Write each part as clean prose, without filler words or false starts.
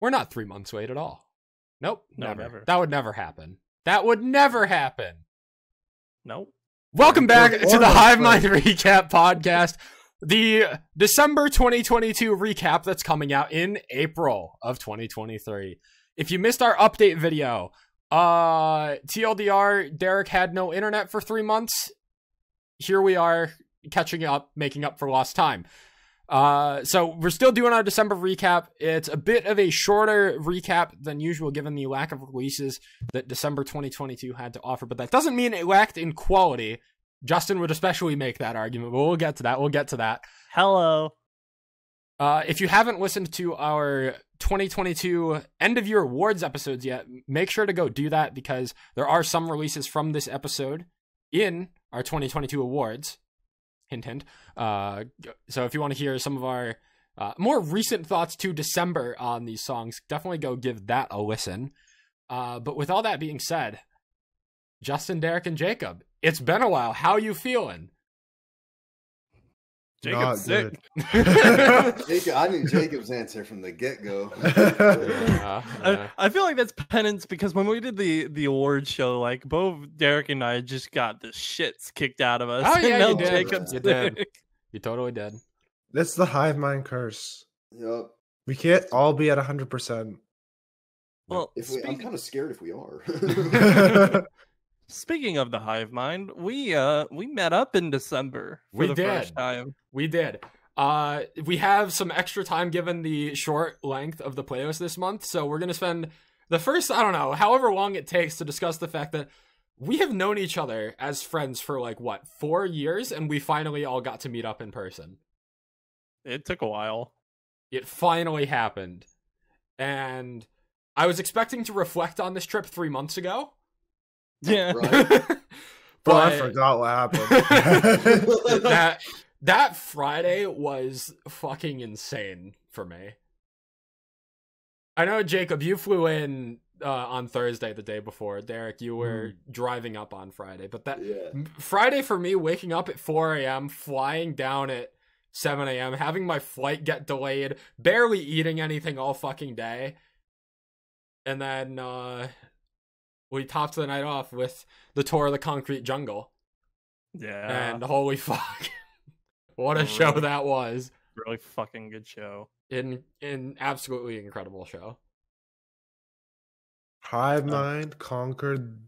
We're not 3 months late at all. Nope, No, never. That would never happen. That would never happen. Nope. Welcome back to the Hivemind Recap Podcast. The December 2022 recap that's coming out in April of 2023. If you missed our update video, TLDR, Derek had no internet for 3 months. Here we are, catching up, making up for lost time. So we're still doing our December recap. It's a bit of a shorter recap than usual given the lack of releases that December 2022 had to offer, but that doesn't mean it lacked in quality. Justin would especially make that argument, but we'll get to that. Hello. If you haven't listened to our 2022 end of year awards episodes yet, make sure to go do that because there are some releases from this episode in our 2022 awards. Hint, hint. So if you want to hear some of our more recent thoughts to December on these songs, definitely go give that a listen. But with all that being said, Justin, Derek, and Jacob, it's been a while. How you feeling? Jacob's sick. I knew Jacob's answer from the get-go. I feel like that's penance because when we did the awards show, like both Derek and I just got the shits kicked out of us. Oh yeah, you did. Jacob's You did. You totally did. That's the Hivemind curse. Yep. We can't all be at 100%. Well, I'm kind of scared if we are. Speaking of the Hivemind, we met up in December for the first time. We did. We have some extra time given the short length of the playlist this month, so we're gonna spend the first, I don't know, however long it takes to discuss the fact that we have known each other as friends for like 4 years, and we finally all got to meet up in person. It took a while. It finally happened, and I was expecting to reflect on this trip 3 months ago. Yeah. Right. But I forgot what happened. that Friday was fucking insane for me. I know, Jacob, you flew in on Thursday the day before. Derek, you were driving up on Friday. But Friday for me, waking up at 4 a.m., flying down at 7 a.m., having my flight get delayed, barely eating anything all fucking day. And then we topped the night off with the tour of the Concrete Jungle. Yeah. And holy fuck. What a show that was. Really fucking good show. An absolutely incredible show. Hivemind conquered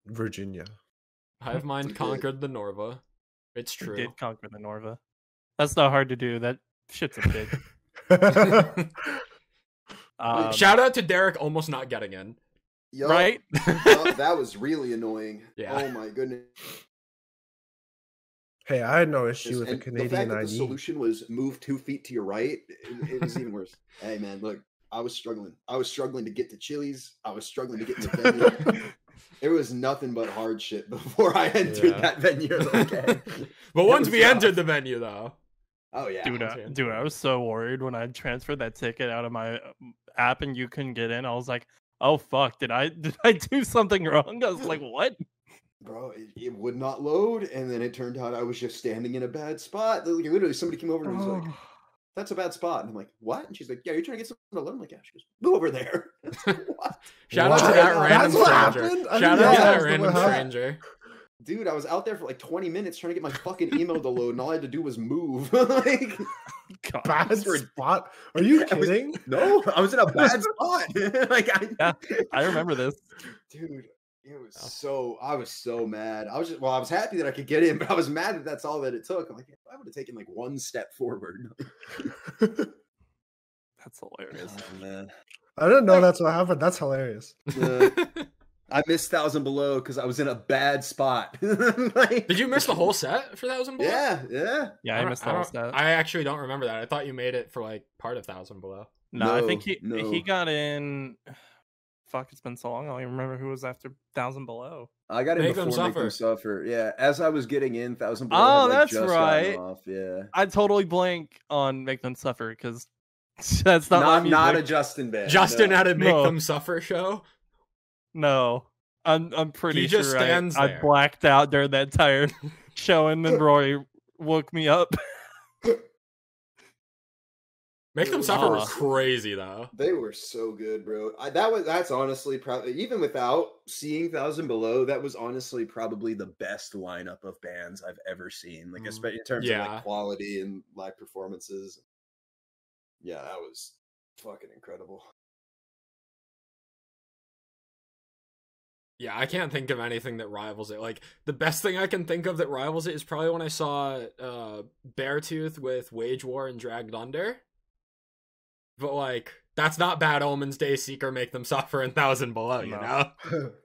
Virginia. Hivemind conquered the Norva. It's true. It did conquer the Norva. That's not hard to do. That shit's a pig. Shout out to Derek almost not getting in. Yo, right? That was really annoying. Yeah. Oh my goodness. Hey, I had no issue with the Canadian the fact that ID. the solution was move 2 feet to your right, it was even worse. Hey man, look, I was struggling. I was struggling to get to Chili's. I was struggling to get to the venue. It was nothing but hard shit before I entered that venue. Okay. But once we entered the venue, though. Oh yeah, dude, I was so worried when I transferred that ticket out of my app and you couldn't get in. I was like, oh fuck, did I do something wrong? I was like, what? Bro, it would not load, and then it turned out I was just standing in a bad spot. Like, literally, somebody came over and was like, "That's a bad spot," and I'm like, "What?" And she's like, "Yeah, you're trying to get something to load." I'm like, "Yeah." She goes, "Move over there." What? Shout out to that random stranger. Shout out to that random stranger. Dude, I was out there for like 20 minutes trying to get my fucking email to load, and all I had to do was move. Like, bad spot? Are you kidding? No, I was in a bad spot. Like, I remember this, dude. It was I was so mad. I was happy that I could get in, but I was mad that that's all that it took. I'm like, I would have taken like one step forward. That's hilarious. Oh, man. I didn't know that's what happened. That's hilarious. I missed 1,000 Below because I was in a bad spot. Like, did you miss the whole set for 1,000 Below? Yeah. I missed the whole set. I actually don't remember that. I thought you made it for like part of 1,000 Below. No, I think he got in. Fuck, it's been so long. I don't even remember who was after 1,000 Below. I got in before Make Them Suffer. Yeah, as I was getting in, 1,000 Below. Oh, had, like, that's just right. Off. Yeah, I totally blank on Make Them Suffer because that's not a Justin band. Justin had a Make Them Suffer show. No, I'm pretty just sure stands I blacked out during that entire show, and then Roy woke me up. Make Them was Suffer was awesome. crazy though. They were so good, bro. That's honestly probably, even without seeing Thousand Below, that was honestly probably the best lineup of bands I've ever seen. Like, especially in terms of Yeah. like quality and live performances. Yeah, that was fucking incredible. Yeah, I can't think of anything that rivals it. Like, the best thing I can think of that rivals it is probably when I saw Beartooth with Wage War and Dragged Under. But, like, that's not Bad Omens, Dayseeker, Make Them Suffer, and Thousand Below, you know?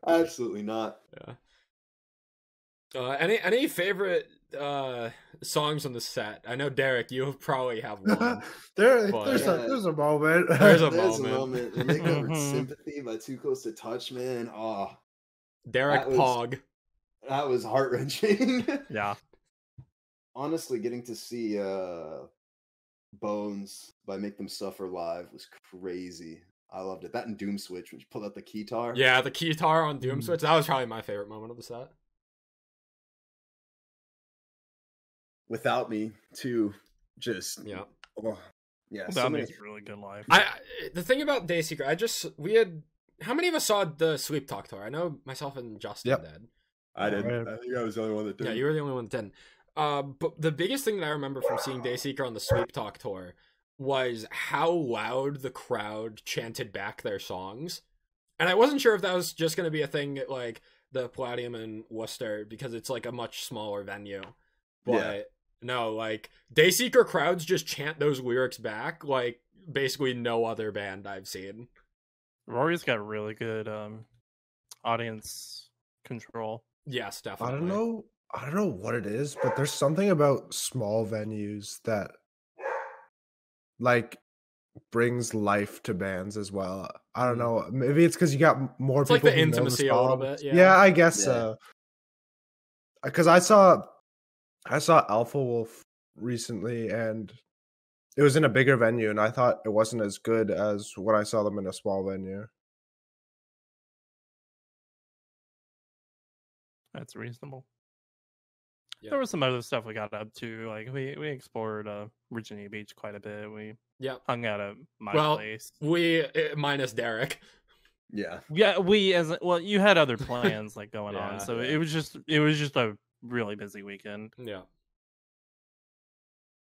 Absolutely not. Yeah. Any favorite songs on the set? I know, Derek, you probably have one. there's But- a moment. There's a There's moment. a moment. When they covered Mhm. Sympathy by Too Close to Touch, man. Oh, Derek That was- Pog. that was heart-wrenching. Yeah. Honestly, getting to see Bones by Make Them Suffer live was crazy. I loved it. That and Doom Switch, when you pulled out the keytar. Yeah, the guitar on Doom Mm. Switch. That was probably my favorite moment of the set. Without Me, too. Just Yeah. oh, yeah. That So many, makes really good live. The thing about Dayseeker, we had, how many of us saw the Sleep Talk tour? I know myself and Justin Yep. did. I didn't. Right. I think I was the only one that did. Yeah, you were the only one that didn't. But the biggest thing that I remember from seeing Dayseeker on the Sleep Talk tour was how loud the crowd chanted back their songs. And I wasn't sure if that was just going to be a thing at, like, the Palladium in Worcester, because it's, like, a much smaller venue. But, Yeah. no, like, Dayseeker crowds just chant those lyrics back like basically no other band I've seen. Rory's got really good audience control. Yes, I definitely. don't know what it is, but there's something about small venues that like brings life to bands as well. I don't know. Maybe it's because you got more It's like people the who know intimacy a little song. bit, Yeah, yeah. I guess Yeah. so. Because I saw Alpha Wolf recently, and it was in a bigger venue, and I thought it wasn't as good as when I saw them in a small venue. That's reasonable. Yeah. There was some other stuff we got up to. Like we explored Virginia Beach quite a bit. We Yep. hung out at my Well, place. We minus Derek. Yeah. Yeah, well, you had other plans like going Yeah. on, so it was just a really busy weekend. Yeah.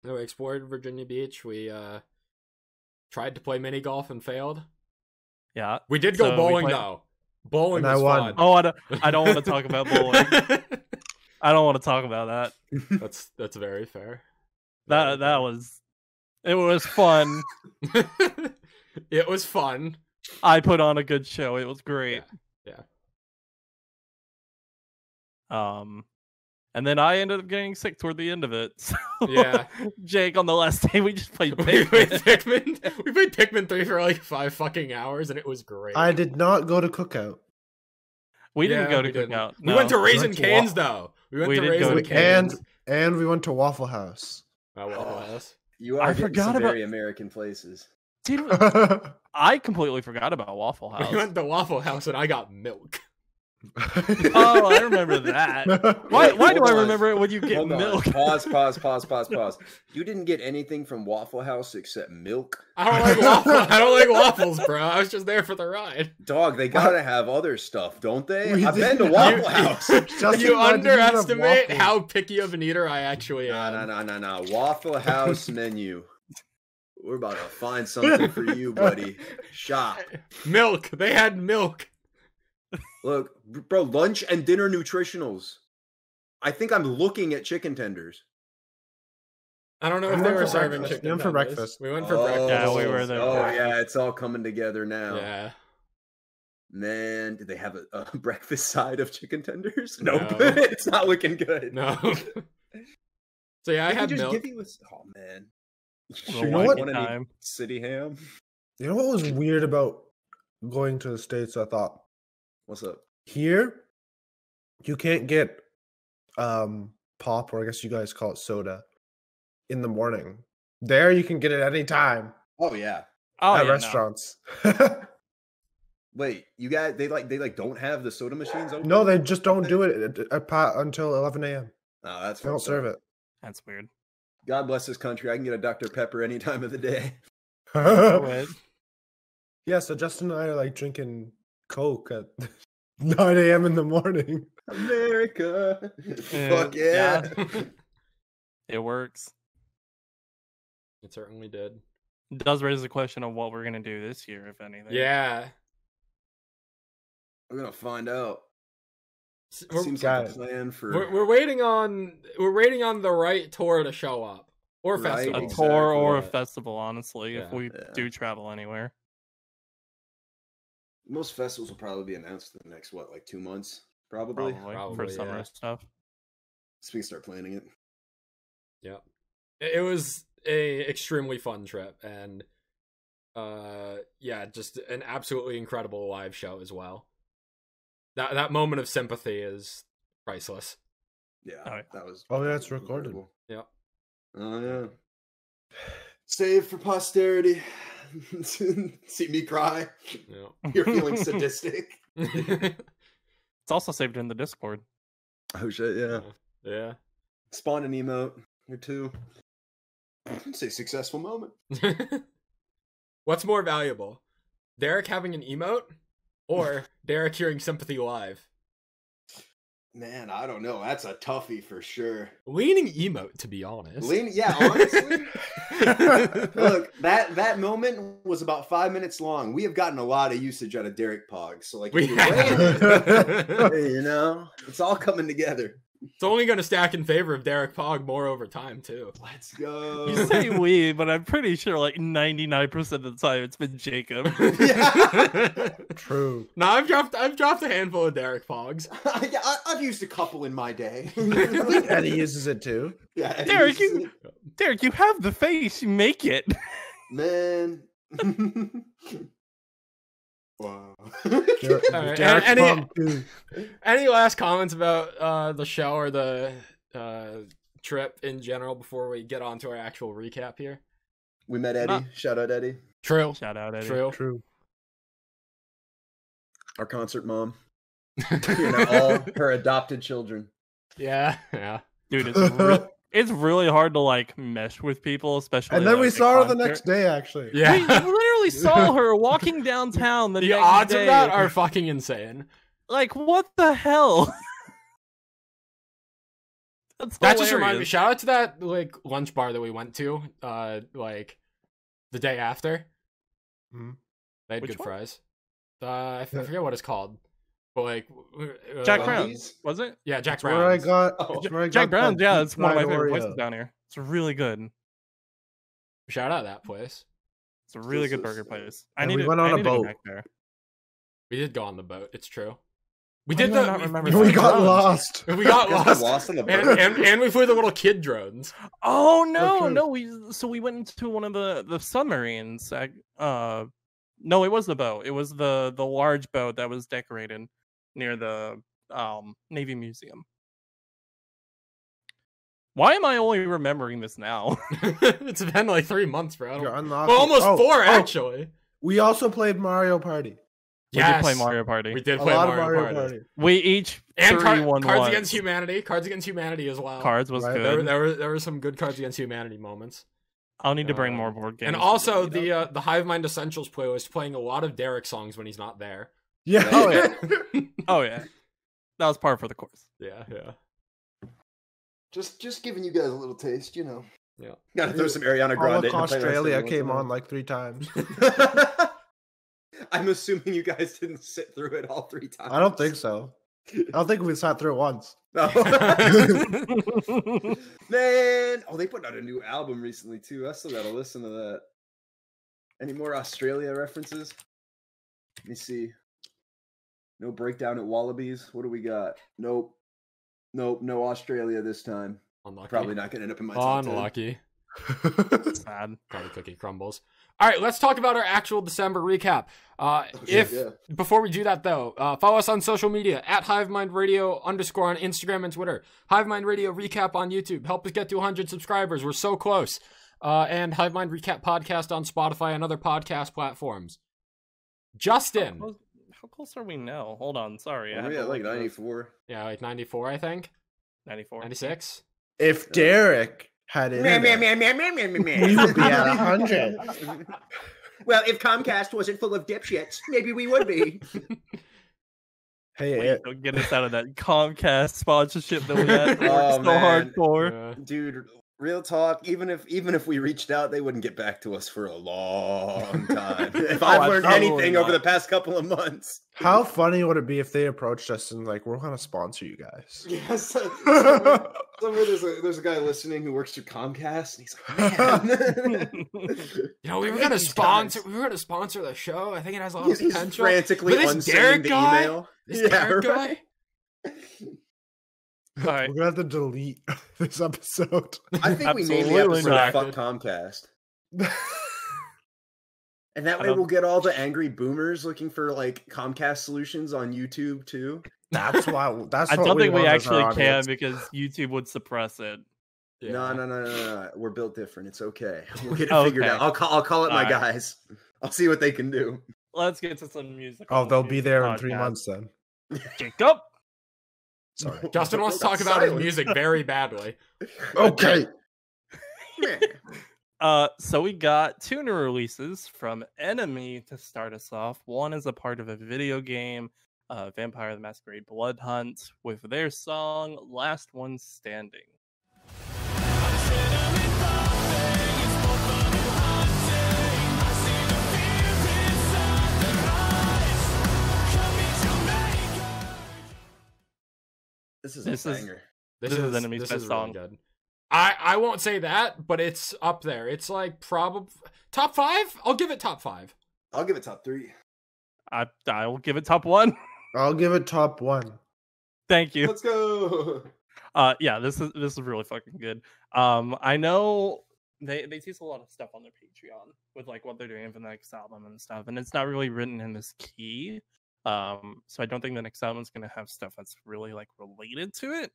So we explored Virginia Beach. We tried to play mini golf and failed. Yeah. We did go So we bowling played- though. Bowling And I was won. fun. Oh, I don't want to talk about bowling. I don't want to talk about that. That's very fair. It was fun. It was fun. I put on a good show. It was great. Yeah. And then I ended up getting sick toward the end of it. So, Yeah. Jake, on the last day, we just played We played Pikmin. Pikmin. We played Pikmin 3 for like 5 fucking hours, and it was great. I did not go to Cookout. We didn't Yeah, go to we didn't. Cookout. We went to No. Raisin went to Canes though. We went We to did go Raisin to Canes. And we went to Waffle House. Oh, well, yes. You I are getting forgot some about- very American places. Dude, I I completely forgot about Waffle House. We went to Waffle House, and I got milk. Oh, I remember that. Why Wait, do I hold on. remember it when you get Hold on. milk? Pause. You didn't get anything from Waffle House except milk? I don't like waffles. I don't like waffles, bro. I was just there for the ride. Dog, they gotta have other stuff, don't they? We I've been to did- Waffle You- House. Justin You and I didn't have underestimate waffles. how picky of an eater I actually am. No. Waffle House menu. We're about to find something for you, buddy. Shop. Milk. They had milk. Look, bro, lunch and dinner nutritionals. I think I'm looking at chicken tenders. I don't know We if they went were for serving breakfast. chicken We went for tenders. breakfast. We went for breakfast. Yeah, we were there. Oh, yeah, it's all coming together now. Yeah. Man, did they have a breakfast side of chicken tenders? No. Nope. It's not looking good. No. So yeah, I They had just milk. give you oh man. The You know what? one time. City ham? You know what was weird about going to the States? I thought What's up? here you can't get pop, or I guess you guys call it soda, in the morning. There you can get it any time Oh yeah. Oh, at yeah, no. restaurants. Wait, you guys they don't have the soda machines open? No, they just don't do it until 11 a.m. Oh, that's They don't fucked serve up. it. That's weird. God bless this country. I can get a Dr. Pepper any time of the day. Go ahead. Yeah, so Justin and I are like drinking Coke at 9 a.m. in the morning. America. Fuck yeah. It works. It certainly did. It does raise the question of what we're gonna do this year, if anything. Yeah. We're gonna find out. We're, Seems like a plan for we're waiting on the right tour to show up. Or Right, festival. A exactly. tour or a Yeah. festival, honestly, if Yeah. we Yeah. do travel anywhere. most festivals will probably be announced in the next like 2 months, probably. Probably, for summer yeah. stuff. So we can start planning it. Yeah. It was a extremely fun trip, and yeah, just an absolutely incredible live show as well. That moment of sympathy is priceless. Yeah, Oh, yeah. that was. Oh, yeah, it's recorded. incredible. Yeah. Oh yeah. Save for posterity. See me cry. Yeah. You're feeling sadistic. It's also saved in the Discord. Oh shit! Yeah. Yeah. Spawn an emote or two. I'd say successful moment. What's more valuable? Derek having an emote or Derek hearing sympathy live? Man, I don't know. That's a toughie for sure. Leaning emote, to be honest. Yeah, honestly. Look, that moment was about 5 minutes long. We have gotten a lot of usage out of Derek Pog. So like, We if you're have. hey, you know, it's all coming together. It's only going to stack in favor of Derek Pog more over time, too. Let's go. You say we, but I'm pretty sure like 99% of the time it's been Jacob. Yeah. True. No, I've dropped a handful of Derek Pogs. Yeah, I've used a couple in my day. I think Eddie uses it too. Yeah, Eddie Derek, uses Derek, you have the face. You make it. it. Man. Wow. Alright, Derek any- Pong, too. Any last comments about the show or the trip in general before we get on to our actual recap here? We met Eddie. Not- Shout out Eddie. True. Shout out, Eddie. True. True. Our concert mom. You know, all her adopted children. Yeah. Yeah. Dude, it's really hard to like mesh with people, especially. And then like, we at saw her the concert. next day, actually. Yeah. We literally saw her walking downtown the The next odds day. of that are fucking insane. like, what the hell? That just reminded me. hilarious. Shout out to that like lunch bar that we went to, like the day after. Mhm. They had Which good one? fries. I forget what it's called, but like Jack uh, Brown's, was it? Yeah, Jack That's where I Brown's. got. Oh, that's where I Jack got that Brown's, yeah, deep it's one of my fried favorite Oreo. places down here. It's really good. Shout out that place. It's a really This good is- burger place. And we went on I a need to go boat. back there. We did go on the boat. It's true. We Why did do I the. not remember We that? got drones. lost. We got lost. on the boat. And we flew the little kid drones. Oh no, true. no, we went into one of the submarines. No, it was the boat. It was the large boat that was decorated near the Navy Museum. Why am I only remembering this now? It's been like 3 months, bro. I don't- You're unlocking. Well, almost Oh, 4 oh, actually. We also played Mario Party. We did play Mario Party. We did A play lot Mario, of Mario Party. Party. We each And Cards Cards Against Humanity. Cards Against Humanity as well. Cards was Right, good. There were some good Cards Against Humanity moments. I'll need to bring more board games. And to also meet up. the Hivemind Essentials playlist playing a lot of Derek songs when he's not there. Yeah. Oh yeah. Oh yeah. That was par for the course. Yeah, yeah. Just giving you guys a little taste, you know. Yeah. Gotta throw some Ariana All Grande. of in the playlist Australia every came once on in like 3 times. a while. I'm assuming you guys didn't sit through it all 3 times. I don't think so. I don't think we sat through it once. No. Man, oh, they put out a new album recently too. I still gotta listen to that. Any more Australia references? Let me see. No breakdown at Wallabies. What do we got? Nope. No Australia this time. Unlucky. Probably not gonna end up in my top 10. Unlucky. Sad. Probably cookie crumbles. All right, let's talk about our actual December recap. shit, yeah. Before we do that though, follow us on social media at Hivemind Radio _ on Instagram and Twitter. Hivemind Radio Recap on YouTube. Help us get to 100 subscribers. We're so close. And Hivemind Recap Podcast on Spotify and other podcast platforms. Justin. How close are we now? Hold on, sorry. I Oh, have yeah, to like look this. 94. Yeah, like 94, I think. 94. 96. If Derek had Meh, meh, internet, meh, meh, meh, meh, meh, we meh. would be at 100. Well, if Comcast wasn't full of dipshits, maybe we would be. Hey, Please don't get us out of that Comcast sponsorship that we had. Oh, So man. hardcore. Yeah. Dude, real talk, even if we reached out, they wouldn't get back to us for a long time. If I've learned absolutely anything over not. the past couple of months. how funny would it be if they approached us and like, we're gonna sponsor you guys? Yes. Somewhere there's a guy listening who works through Comcast, and he's like, man. You know, we were Hate gonna these sponsor. guys. We were gonna sponsor the show. I think it has a lot of He's potential. frantically But this unsending Derek the guy? email. This Derek guy? All right. We're gonna have to delete this episode. I think we named the Absolutely episode not. "Fuck Comcast," and that I way don't- we'll get all the angry boomers looking for like Comcast solutions on YouTube too. That's why. That's I what don't think we want as our actually can audience. because YouTube would suppress it. Yeah. No. We're built different. It's okay. We'll get it figured out. I'll call it my Alright. guys. I'll see what they can do. Let's get to some music. Oh, on they'll the be there in 3 podcast. months then. Jacob. Sorry. Justin wants to talk about his music very badly. Okay. So we got 2 new releases from NVRLESS to start us off. One is a part of a video game, Vampire the Masquerade Blood Hunt, with their song Last One Standing. This is This a is- banger. This is NVRLESS' best song. good. I won't say that, but it's up there. It's like probably top 5. I'll give it top 5. I'll give it top 3. I will give it top 1. I'll give it top 1. Thank you. Let's go. Yeah, this is really fucking good. I know they tease a lot of stuff on their Patreon with like what they're doing for the next album and stuff, and it's not really written in this key. So I don't think the next album's gonna have stuff that's really like related to it.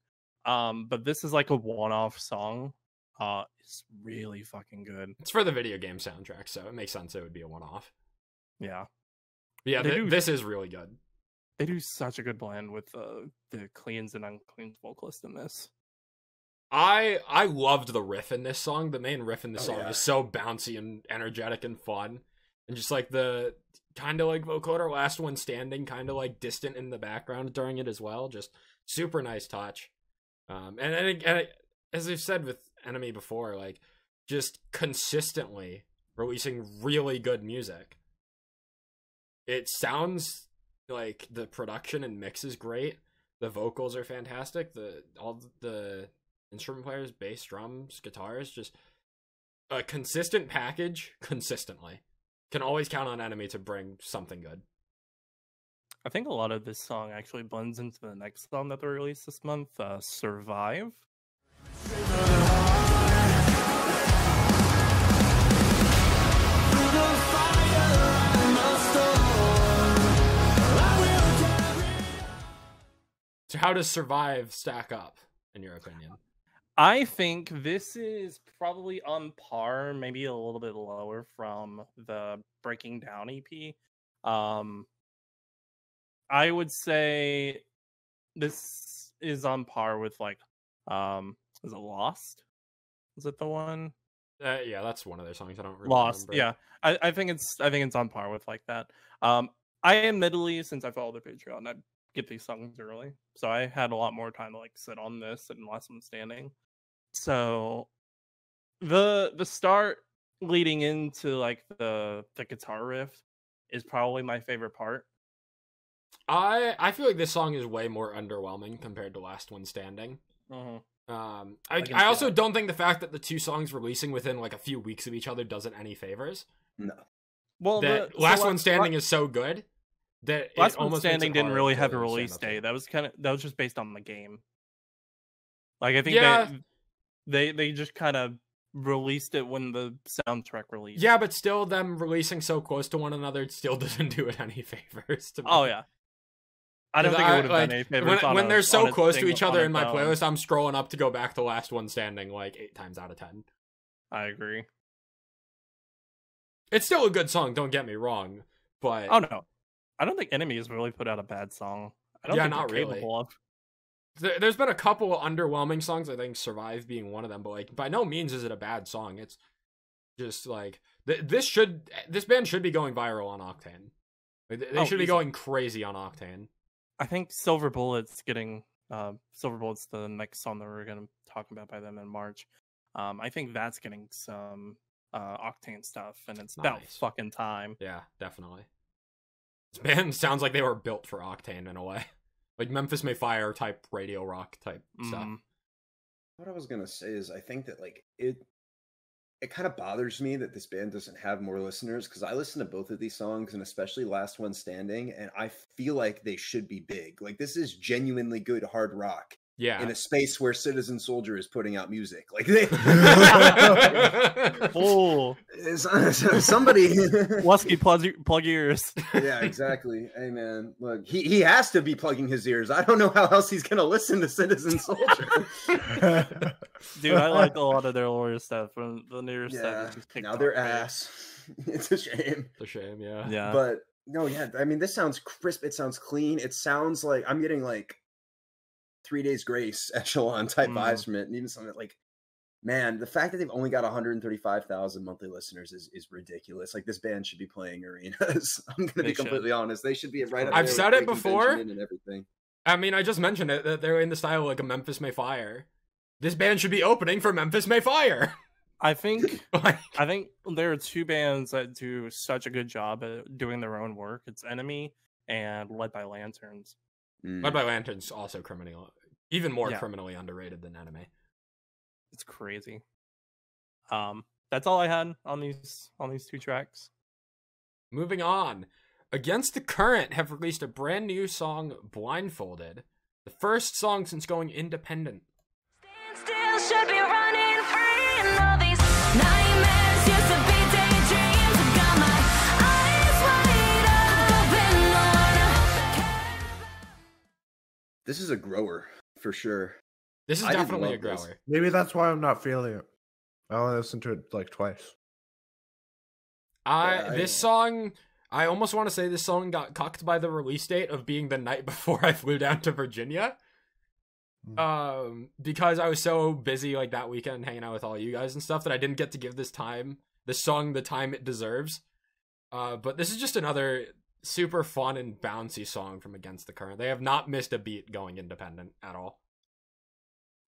But this is like a one-off song. It's really fucking good. It's for the video game soundtrack, so it makes sense it would be a one-off. Yeah, But yeah, They do- this is really good. they do such a good blend with the cleans and uncleans vocalist in this. I loved the riff in this song. The main riff in this Oh, song yeah. is so bouncy and energetic and fun. And just like the kind of like vocoder Last One Standing, kind of like distant in the background during it as well. Just super nice touch. And as I've said with Enemy before, like just consistently releasing really good music. It sounds like the production and mix is great. The vocals are fantastic. All the instrument players, bass, drums, guitars, just a consistent package consistently. Can always count on Enemy to bring something good. I think a lot of this song actually blends into the next song that they released this month, Survive. So how does Survive stack up, in your opinion? I think this is probably on par, maybe a little bit lower from the Breaking Down EP. I would say this is on par with like, is it Lost? Is it the one? Yeah, that's one of their songs. I don't really Lost. remember. Yeah, I think it's on par with like that. I admittedly, since I follow their Patreon, I get these songs early, so I had a lot more time to like sit on this and Last One Standing. So the start leading into like the guitar riff is probably my favorite part. I feel like this song is way more underwhelming compared to Last One Standing. Mm-hmm. I can see also that. don't think the fact that the two songs releasing within like a few weeks of each other does it any favors. No. Well, That Last One Standing is so good that it Last One almost makes it Standing didn't hard really to have a stand release up to date. it. That was just based on the game. Like I think Yeah. they just kind of released it when the soundtrack released. Yeah, but still, them releasing so close to one another still doesn't do it any favors. To me. Oh yeah. I don't think it would have like, done any favors when they're so close to single- each on other its in my own. playlist. I'm scrolling up to go back to Last One Standing like 8 times out of 10. I agree. It's still a good song. Don't get me wrong, but Oh no, I don't think Enemy has really put out a bad song. I don't Yeah, think not they're really. capable of. there's been a couple of underwhelming songs. I think "Survive" being one of them, but like by no means is it a bad song. It's just like this band should be going viral on Octane. Like, they should be going crazy on Octane. I think Silver Bullet's getting Silver Bullet's the next song that we're gonna talk about by them in March. I think that's getting some Octane stuff, and it's about fucking time. Yeah, definitely. This band sounds like they were built for Octane in a way. Like Memphis May Fire type radio rock type stuff. What I was gonna say is I think that like it kind of bothers me that this band doesn't have more listeners, because I listen to both of these songs, and especially Last One Standing, and I feel like they should be big. Like this is genuinely good hard rock. Yeah. In a space where Citizen Soldier is putting out music. Like they Oh, somebody Lusky, plug ears. Yeah, exactly. Hey man, look, he has to be plugging his ears. I don't know how else he's gonna listen to Citizen Soldier. Dude, I like a lot of their older stuff. From the newer stuff is just now they're ass. It's a shame. It's a shame, yeah. Yeah. But no, yeah, I mean this sounds crisp, it sounds clean, it sounds like I'm getting like 3 Days Grace echelon type vibes from it, and even something like, man, the fact that they've only got 135,000 monthly listeners is ridiculous. Like this band should be playing arenas. I'm gonna be completely honest. They should be right up there. I've said it before. And everything. I mean, I just mentioned it that they're in the style of like a Memphis May Fire. This band should be opening for Memphis May Fire. I think there are two bands that do such a good job at doing their own work. It's NVRLESS and Led by Lanterns. Led by Lanterns also even more criminally underrated than NVRLESS. It's crazy. That's all I had on these two tracks. Moving on, Against the Current have released a brand new song, Blindfolded, the first song since going independent. Still should be running free, and all these nightmares used to be daydreams. I've got my eyes wide open. This is a grower for sure. This is definitely a grower. Maybe that's why I'm not feeling it. I only listened to it like twice. This song, I almost want to say this song got cucked by the release date of being the night before I flew down to Virginia. Because I was so busy like that weekend hanging out with all you guys and stuff that I didn't get to give this song the time it deserves. But this is just another super fun and bouncy song from Against the Current. They have not missed a beat going independent at all.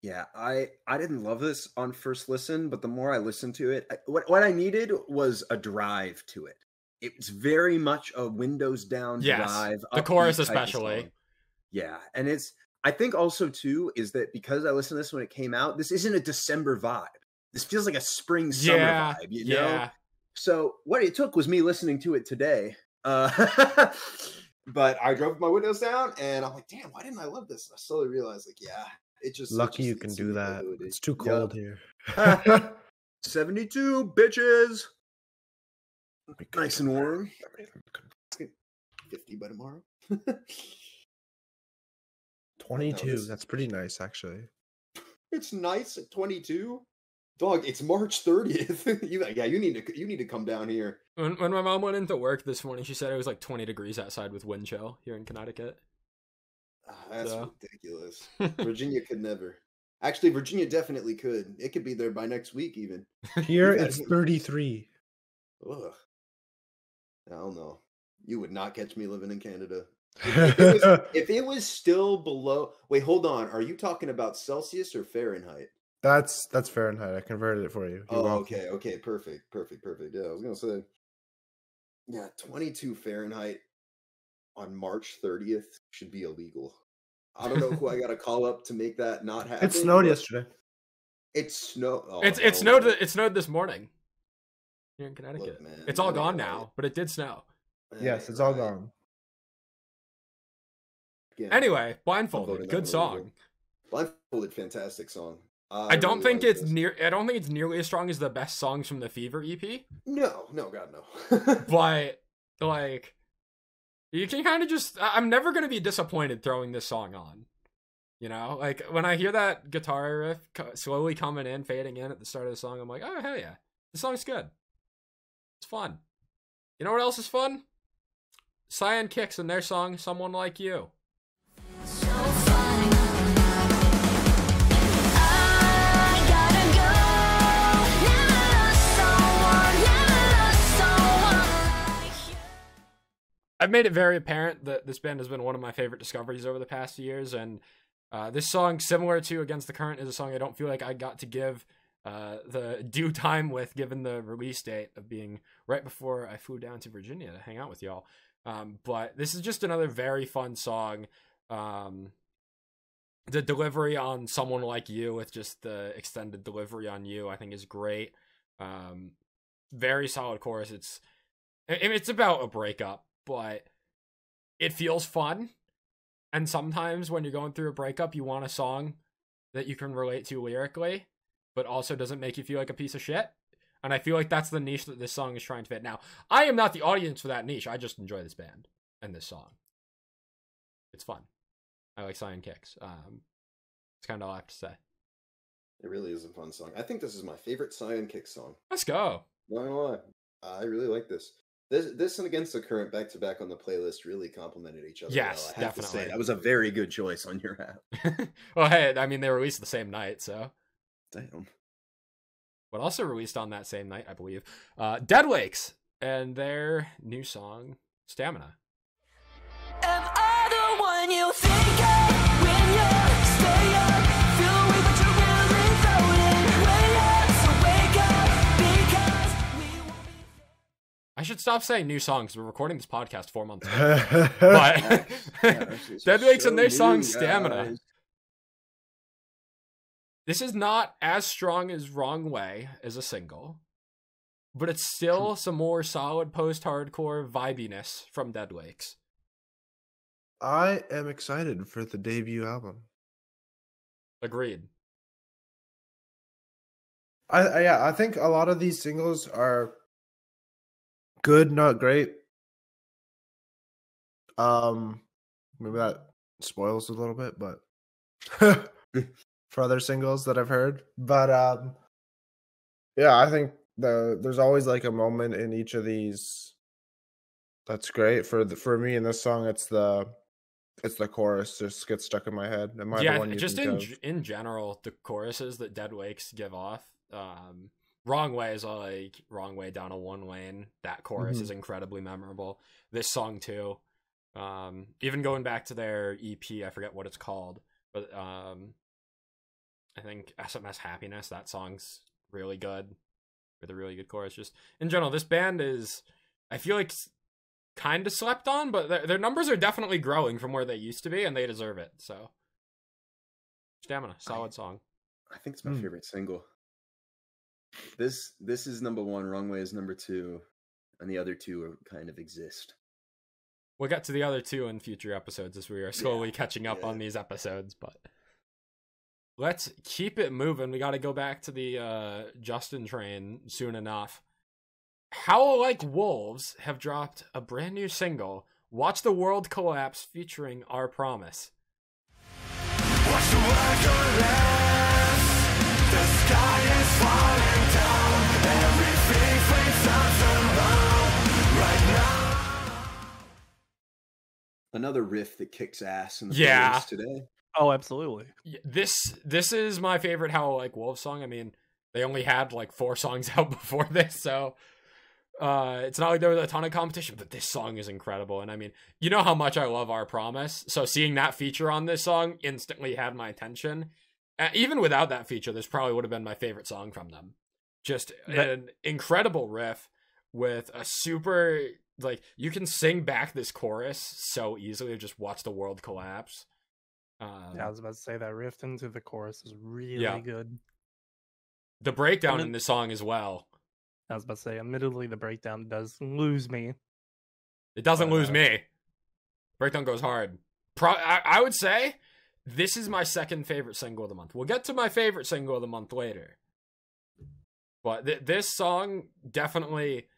Yeah, I didn't love this on first listen, but the more I listened to it, what I needed was a drive to it. It's very much a Windows down drive. The chorus especially. Yeah, and I think also too is that because I listened to this when it came out, this isn't a December vibe. This feels like a spring summer vibe, you know? So what it took was me listening to it today. But I drove my windows down and I'm like, damn, why didn't I love this? And I slowly realized, like, yeah, lucky you can do that. It's too cold here. 72 bitches. Nice and warm. 50 by tomorrow. 22. That's pretty nice, actually. It's nice at 22. Dog, it's March 30th. you need to come down here. When my mom went into work this morning, she said it was like 20 degrees outside with wind chill here in Connecticut. That's ridiculous. Virginia could never. Actually, Virginia definitely could. It could be there by next week, even. Here it's 33. Ugh. I don't know. You would not catch me living in Canada. If it was still below. Wait, hold on. Are you talking about Celsius or Fahrenheit? That's Fahrenheit. I converted it for you. Okay. Perfect. Yeah, I was gonna say. Yeah, 22 Fahrenheit on March 30th should be illegal. I don't know who I got to call up to make that not happen. It snowed yesterday. It snowed. Oh, it snowed. It snowed this morning here in Connecticut. Look, man, it's all gone now, but it did snow. Yes, it's all gone. Again, anyway, Blindfolded, good song. Blindfolded, fantastic song. I don't think it's nearly as strong as the best songs from the Fever EP. No, God, no. But like, you can kind of just. I'm never gonna be disappointed throwing this song on. You know, like when I hear that guitar riff slowly coming in, fading in at the start of the song, I'm like, oh hell yeah, this song's good. It's fun. You know what else is fun? Cyan Kicks and their song "Someone Like You." So funny. I've made it very apparent that this band has been one of my favorite discoveries over the past years, and this song, similar to Against the Current, is a song I don't feel like I got to give the due time with, given the release date of being right before I flew down to Virginia to hang out with y'all. But this is just another very fun song. The delivery on Someone Like You, with just the extended delivery on You, I think is great. Very solid chorus. It's about a breakup, but it feels fun. And sometimes when you're going through a breakup, you want a song that you can relate to lyrically, but also doesn't make you feel like a piece of shit. And I feel like that's the niche that this song is trying to fit. Now, I am not the audience for that niche. I just enjoy this band and this song. It's fun. I like Cyan Kicks. It's kind of all I have to say. It really is a fun song. I think this is my favorite Cyan Kicks song. Let's go. Not gonna lie. I really like this. This and Against the Current back to back on the playlist really complemented each other. Yes, well. I have to definitely. say, that was a very good choice on your app. Well, hey, I mean, they released the same night, so. Damn. But also released on that same night, I believe, Dead Lakes and their new song, Stamina. Am I the one you think of when you stay up? Feel weak, but you're really floating. Wake up, so wake up, because we won't be. I should stop saying new songs. We're recording this podcast 4 months ago. But Dead Lakes and their song, Stamina. This is not as strong as Wrong Way as a single, but it's still some more solid post-hardcore vibiness from Dead Lakes. I am excited for the debut album. Agreed. I think a lot of these singles are good, not great. Maybe that spoils a little bit, but for other singles that I've heard. But yeah, I think there's always like a moment in each of these that's great. For me in this song, it's the chorus just gets stuck in my head. Am I the one you just think in general, the choruses that Dead Lakes give off. Wrong Way is like Wrong Way down a one lane. That chorus is incredibly memorable. This song too. Even going back to their EP, I forget what it's called, but I think SMS Happiness, that song's really good, with a really good chorus. Just in general, this band is, I feel like, kind of slept on, but their numbers are definitely growing from where they used to be, and they deserve it. So, Stamina, solid song. I think it's my favorite single. This is number one. Wrong Way is number two, and the other two are kind of exist. We'll get to the other two in future episodes as we are slowly catching up on these episodes, but let's keep it moving. We got to go back to the Justin train soon enough. Howl Like Wolves have dropped a brand new single, Watch the World Collapse, featuring Our Promise. Watch the world collapse. The sky is falling down. Everything flames out somehow. Right now. Another riff that kicks ass in the Yeah. playlist today. Oh, absolutely. This is my favorite Howl Like Wolves song. I mean, they only had like 4 songs out before this, so it's not like there was a ton of competition, but this song is incredible. And I mean, you know how much I love Our Promise, so seeing that feature on this song instantly had my attention. Even without that feature, this probably would have been my favorite song from them. Just an incredible riff with a super, like, you can sing back this chorus so easily, just Watch the World Collapse. Yeah, I was about to say that riff into the chorus is really good. The breakdown in this song as well. I was about to say, admittedly, the breakdown does lose me. It doesn't lose me. Breakdown goes hard. I would say this is my second favorite single of the month. We'll get to my favorite single of the month later. But this song definitely...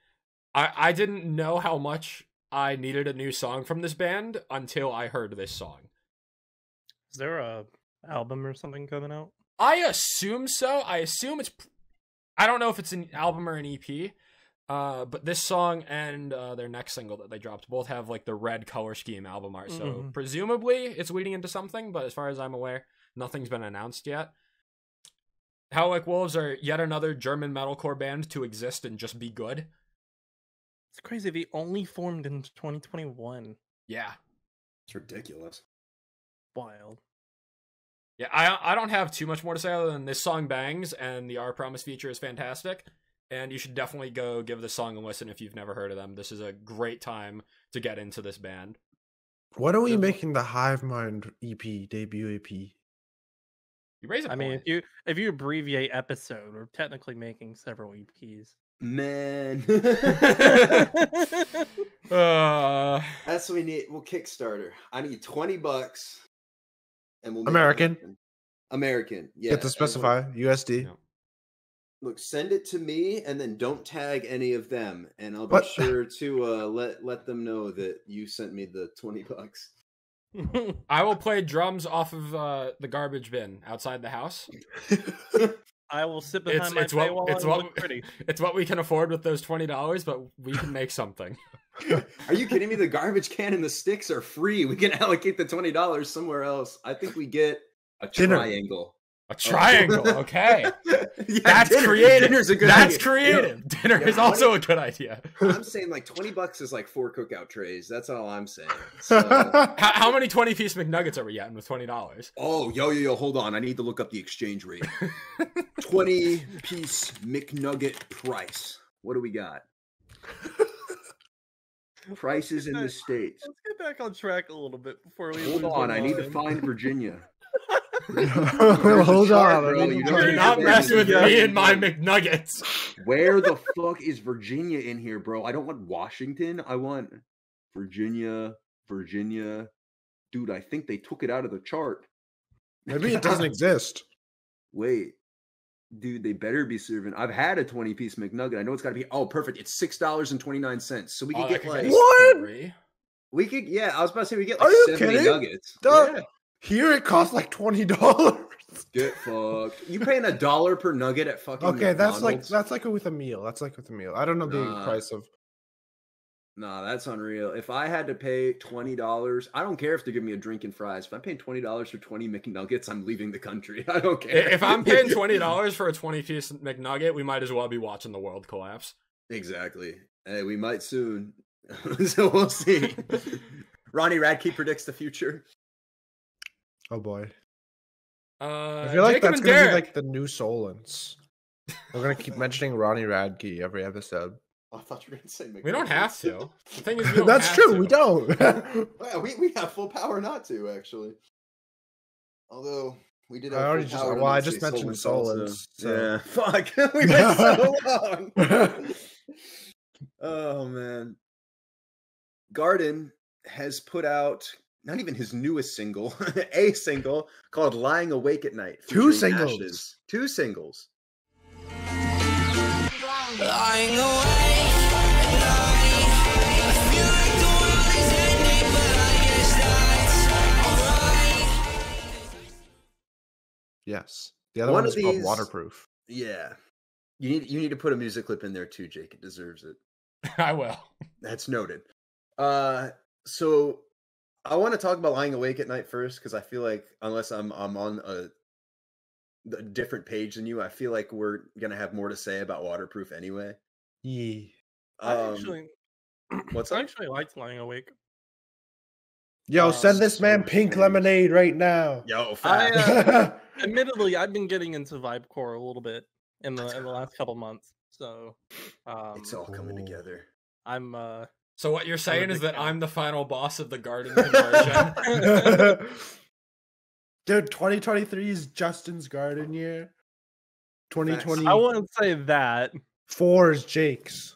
I didn't know how much I needed a new song from this band until I heard this song. Is there a album or something coming out? I assume so. I assume it's... I don't know if it's an album or an EP, but this song and their next single that they dropped both have like the red color scheme album art. So presumably it's leading into something, but as far as I'm aware, nothing's been announced yet. Howl Like Wolves are yet another German metalcore band to exist and just be good. It's crazy. They only formed in 2021. Yeah. It's ridiculous. Wild. Yeah, I don't have too much more to say other than this song bangs, and the Our Promise feature is fantastic. And you should definitely go give this song a listen if you've never heard of them. This is a great time to get into this band. When are we making the Hivemind EP, debut EP? You raise a I mean, point. if you abbreviate episode, we're technically making several EPs. Man. That's what we need. Well, Kickstarter. I need $20 and we'll make it American. happen. American. Yeah. You have to specify USD. Yeah. Look, send it to me and then don't tag any of them, and I'll be But- sure to let them know that you sent me the $20. I will play drums off of the garbage bin outside the house. I will sit behind my It's what paywall it's and what look pretty. it's what we can afford with those $20, but we can make something. Are you kidding me? The garbage can and the sticks are free. We can allocate the $20 somewhere else. I think we get a Dinner. triangle. A triangle, okay. Yeah, That's dinner. creative. Dinner's a good That's idea. creative. Dinner Yeah, is also a good idea. I'm saying like $20 is like 4 cookout trays. That's all I'm saying. So, How many 20-piece McNuggets are we getting with $20? oh, yo, hold on. I need to look up the exchange rate. 20-piece McNugget price. What do we got? Prices in the States. Let's get back on track a little bit before we Hold lose on. our I need to mind. find Virginia. Hold chart, on. bro. I need You to don't Do need not to mess with Yeah. me and my McNuggets. Where the fuck is Virginia in here, bro? I don't want Washington. I want Virginia. Dude, I think they took it out of the chart. Maybe it doesn't exist. Wait. Dude, they better be serving. I've had a 20-piece McNugget. I know it's got to be. Oh, perfect. It's $6.29. So we could Oh, get that like. could be What? free. We could, yeah. I was about to say we get Are like you 70 kidding? nuggets. Duh. Yeah. Here it costs like $20. Get fucked. You paying $1 per nugget at fucking Okay, that's like McDonald's? with a meal. That's like with a meal. I don't know the Nah. price of. Nah, that's unreal. If I had to pay $20, I don't care if they give me a drink and fries. If I'm paying $20 for 20 McNuggets, I'm leaving the country. I don't care. If I'm paying $20 for a 20-piece McNugget, we might as well be watching the world collapse. Exactly. Hey, we might soon. So we'll see. Ronnie Radke predicts the future. Oh boy. I I feel like Jacob that's and gonna Derek. be like the new Solons. We're gonna keep mentioning Ronnie Radke every episode. I thought you were going to say We don't have McNuggets. to. The thing is, we don't That's have true. to. We don't. Well, we have full power not to, actually. Although, we did have I already full just. power to Well, I not just say mentioned Solons also. Solons. So. Yeah, fuck. We went so long. Oh, man. Garden has put out not even his newest single, a single called Lying Awake at Night. Two featuring singles. Ashes. 2 singles. Lying awake at night, I feel like the world is ending, but I guess that's alright. Yes. The other One one of is called these- Waterproof. Yeah. You need to put a music clip in there too, Jake. It deserves it. I will. That's noted. So I want to talk about Lying Awake at Night first, because I feel like unless I'm on a different page than you, I feel like we're gonna have more to say about Waterproof anyway. Yeah. I actually, what's I up? actually liked Lying Awake. Yo, send this so man pink strange. lemonade right now. Yo, I, fat. Admittedly, I've been getting into Vibecore a little bit in the last couple months, so It's all coming Ooh. together. I'm So what you're saying is big that fan. I'm the final boss of the garden conversion. Dude, 2023 is Justin's garden year. 2024 I wouldn't say that. is Jake's.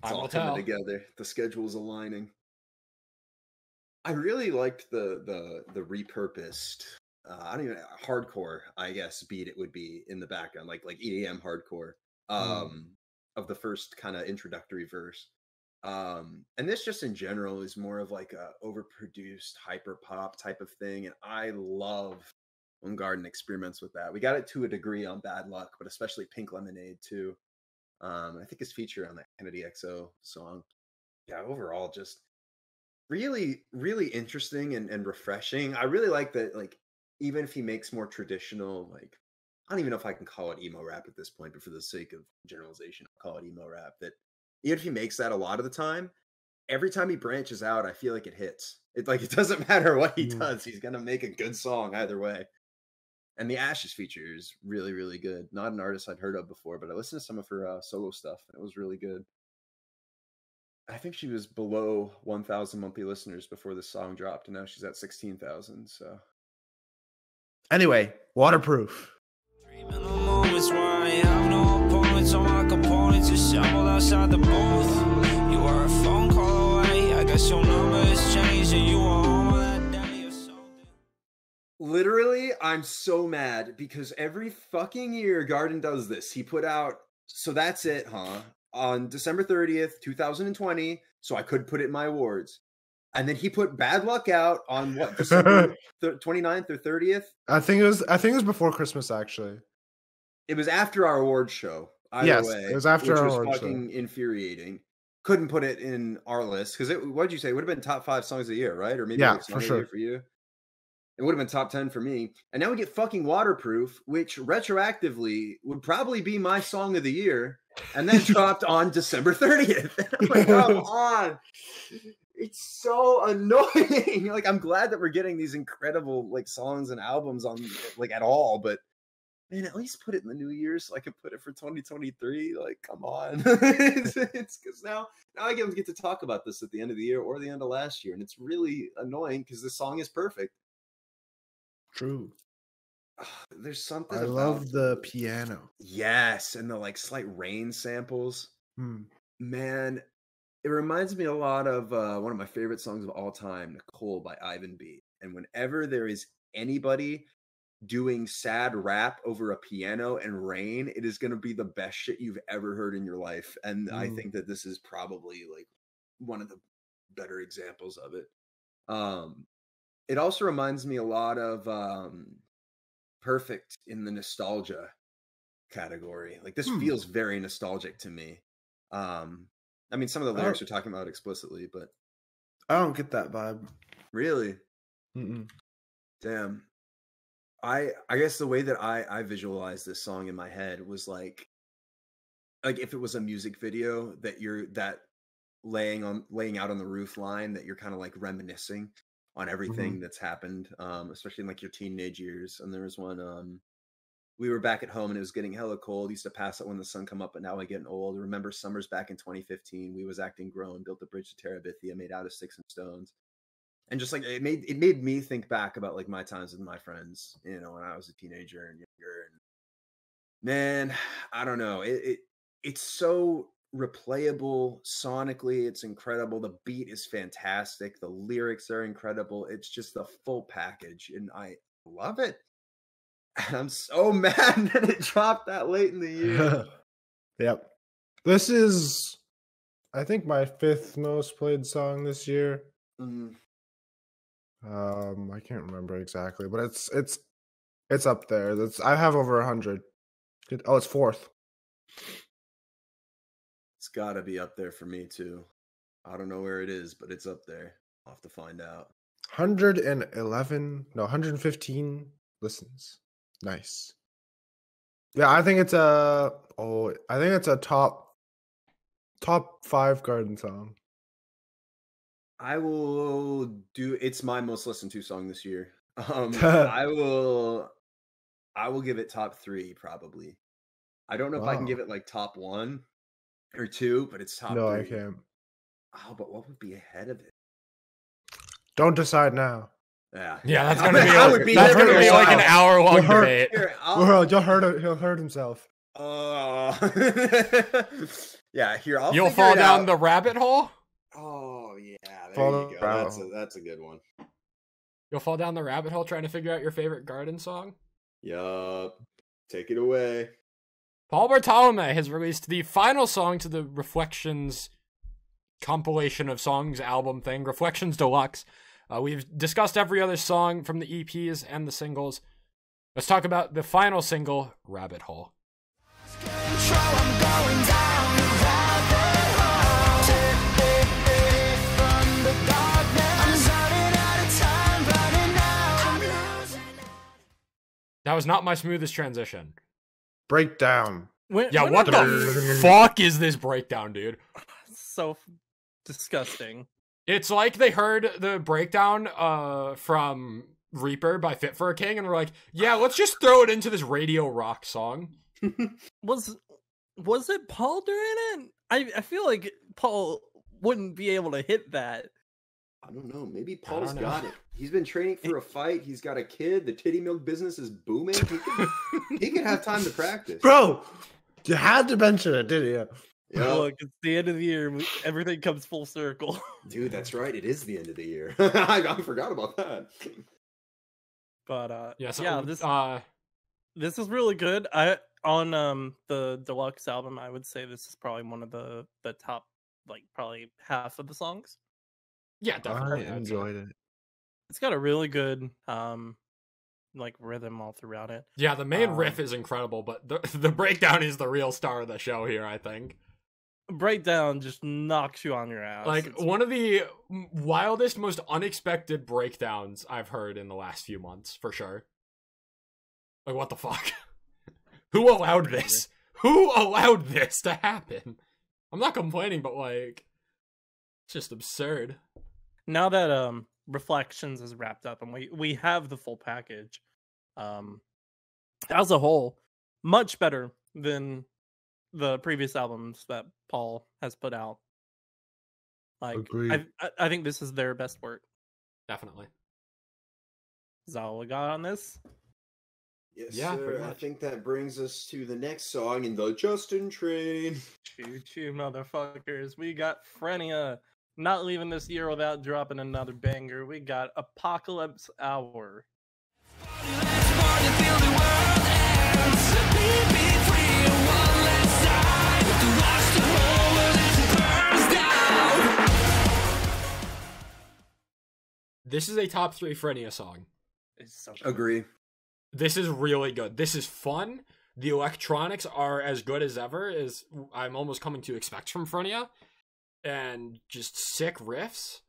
It's I all will coming tell. together. The schedule's aligning. I really liked the repurposed. I don't even hardcore. I guess beat it would be in the background, like EDM hardcore. Of the first kind of introductory verse. And this just in general is more of like a overproduced hyper pop type of thing, and I love when Garden experiments with that. We got it to a degree on Bad Luck, but especially Pink Lemonade too. I think his feature on that Kennedy XO song. Yeah, overall just really, really interesting and refreshing. I really like that, like, even if he makes more traditional, like, I don't even know if I can call it emo rap at this point, but for the sake of generalization, I'll call it emo rap. That even if he makes that a lot of the time, every time he branches out, I feel like it hits. It like it doesn't matter what he does, he's gonna make a good song either way. And the Ashes feature is really, really good. Not an artist I'd heard of before, but I listened to some of her solo stuff, and it was really good. I think she was below 1,000 monthly listeners before the song dropped, and now she's at 16,000. So, Anyway, Waterproof. Dreaming of moments where I have no opponents, all my components assembled outside the booth. You are a phone call away, I guess your number has changed, and you are home on that day or something. literally, I'm so mad because every fucking year Garden does this. He put out, so that's it, huh? On December 30th, 2020, so I could put it in my awards. And then he put Bad Luck out on what, December 29th or 30th? I think it was before Christmas, actually. It was after our awards show. Either Yes, way, it was after which our was awards fucking infuriating. Couldn't put it in our list because what'd you say? It would have been top 5 songs of the year, right? Or maybe Yeah, like song for of the sure. year for you. It would have been top 10 for me. And now we get fucking Waterproof, which retroactively would probably be my song of the year, and then dropped on December 30th. I'm like, come on. It's so annoying. Like, I'm glad that we're getting these incredible like songs and albums on like at all, but man, at least put it in the new year so I can put it for 2023. Like, come on. It's because now I get to talk about this at the end of the year or the end of last year, and it's really annoying because the song is perfect. True. There's something I about love the piano. yes, and the like slight rain samples. Hmm. Man, it reminds me a lot of one of my favorite songs of all time, Nicole by Ivan B. And whenever there is anybody doing sad rap over a piano and rain, it is going to be the best shit you've ever heard in your life. And I think that this is probably like one of the better examples of it. It also reminds me a lot of Perfect in the nostalgia category. Like this feels very nostalgic to me. I mean, some of the lyrics are talking about explicitly, but I don't get that vibe. really, Mm-mm. damn. I guess the way that I visualized this song in my head was like if it was a music video that you're laying out on the roof line, that you're kind of like reminiscing on everything that's happened, especially in like your teenage years. And there was one, we were back at home and it was getting hella cold. Used to pass it when the sun come up, but now I'm getting old. Remember summers back in 2015, we was acting grown, built a bridge to Terabithia made out of sticks and stones. And just like it made me think back about like my times with my friends, you know, when I was a teenager and younger. And man, I don't know. It's so replayable sonically. It's incredible. The beat is fantastic. The lyrics are incredible. It's just the full package, and I love it. I'm so mad that it dropped that late in the year. Yep. This is, I think, my 5th most played song this year. I can't remember exactly, but it's up there. I have over 100. Oh, it's 4th. It's got to be up there for me too. I don't know where it is, but it's up there. I'll have to find out. 115 listens. Nice. Yeah, I think it's a top 5 Garden song. I will do. It's my most listened to song this year. I will give it top 3 probably. I don't know if I can give it like top 1 or 2, but it's top 3. No, I can't. Oh, but what would be ahead of it? Don't decide now. Yeah, that's gonna be. I would be That's there gonna for be a like an while. hour-long You'll debate. Here, He'll hurt himself. Yeah, here I'll. You'll figure fall it down out. the rabbit hole. Oh yeah, there Fall you go. down. That's a good one. You'll fall down the rabbit hole trying to figure out your favorite Garden song. Yup. Take it away. Paul Bartolome has released the final song to the Reflections compilation of songs album thing, Reflections Deluxe. We've discussed every other song from the EPs and the singles. Let's talk about the final single, Rabbit Hole. That was not my smoothest transition. Breakdown. Yeah, when what are the fuck is this breakdown, dude? so disgusting. It's like they heard the breakdown from Reaper by Fit for a King and were like, yeah, let's just throw it into this radio rock song. Was it Paul doing it? I feel like Paul wouldn't be able to hit that. I don't know. Maybe Paul's know. got it. He's been training for a fight. He's got a kid. The titty milk business is booming. He could have time to practice. Bro, you had to mention it, didn't you? Yeah. Look, it's the end of the year. Everything comes full circle. Dude, that's right. It is the end of the year. I forgot about that. But Yeah, this is really good. On the deluxe album, I would say this is probably one of the top, like probably half of the songs. yeah, definitely. I enjoyed it. It's got a really good like rhythm all throughout it. Yeah, the main riff is incredible, but the breakdown is the real star of the show here, I think. Breakdown just knocks you on your ass. Like, It's- one of the wildest, most unexpected breakdowns I've heard in the last few months, for sure. Like, what the fuck? Who allowed this? Who allowed this to happen? I'm not complaining, but, like, it's just absurd. now that Reflections is wrapped up and we have the full package, as a whole, much better than the previous albums that Paul has put out. Like, Agreed. I think this is their best work. Definitely. Is that all we got on this? Yes, Yeah, sir. pretty I much. think that brings us to the next song in the Justin train. Choo choo, motherfuckers. We got Phrenia not leaving this year without dropping another banger. We got Apocalypse Hour. This is a top 3 Phrenia song. It's so good. Agree. This is really good. This is fun. The electronics are as good as ever, as I'm almost coming to expect from Phrenia. And just sick riffs.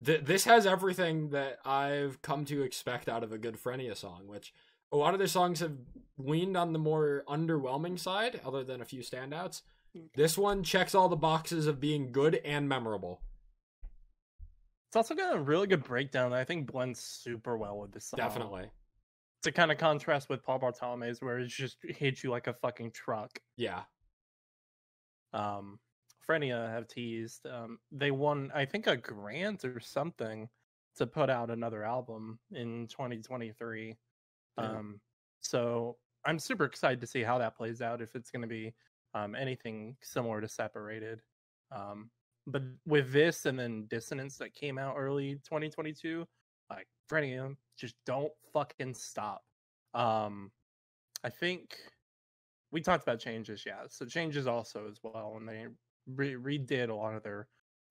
This has everything that I've come to expect out of a good Phrenia song, which a lot of their songs have leaned on the more underwhelming side, other than a few standouts. This one checks all the boxes of being good and memorable. It's also got a really good breakdown that I think blends super well with this song. Definitely. To kind of contrast with Paul Bartolome's, where it just hits you like a fucking truck. Yeah. Phrenia have teased. They won, I think, a grant or something to put out another album in 2023. Yeah. So I'm super excited to see how that plays out, if it's going to be anything similar to Separated. But with this and then Dissonance that came out early 2022, like, Phrenia, just don't fucking stop. I think we talked about Changes, yeah. So Changes also as well, and they redid a lot of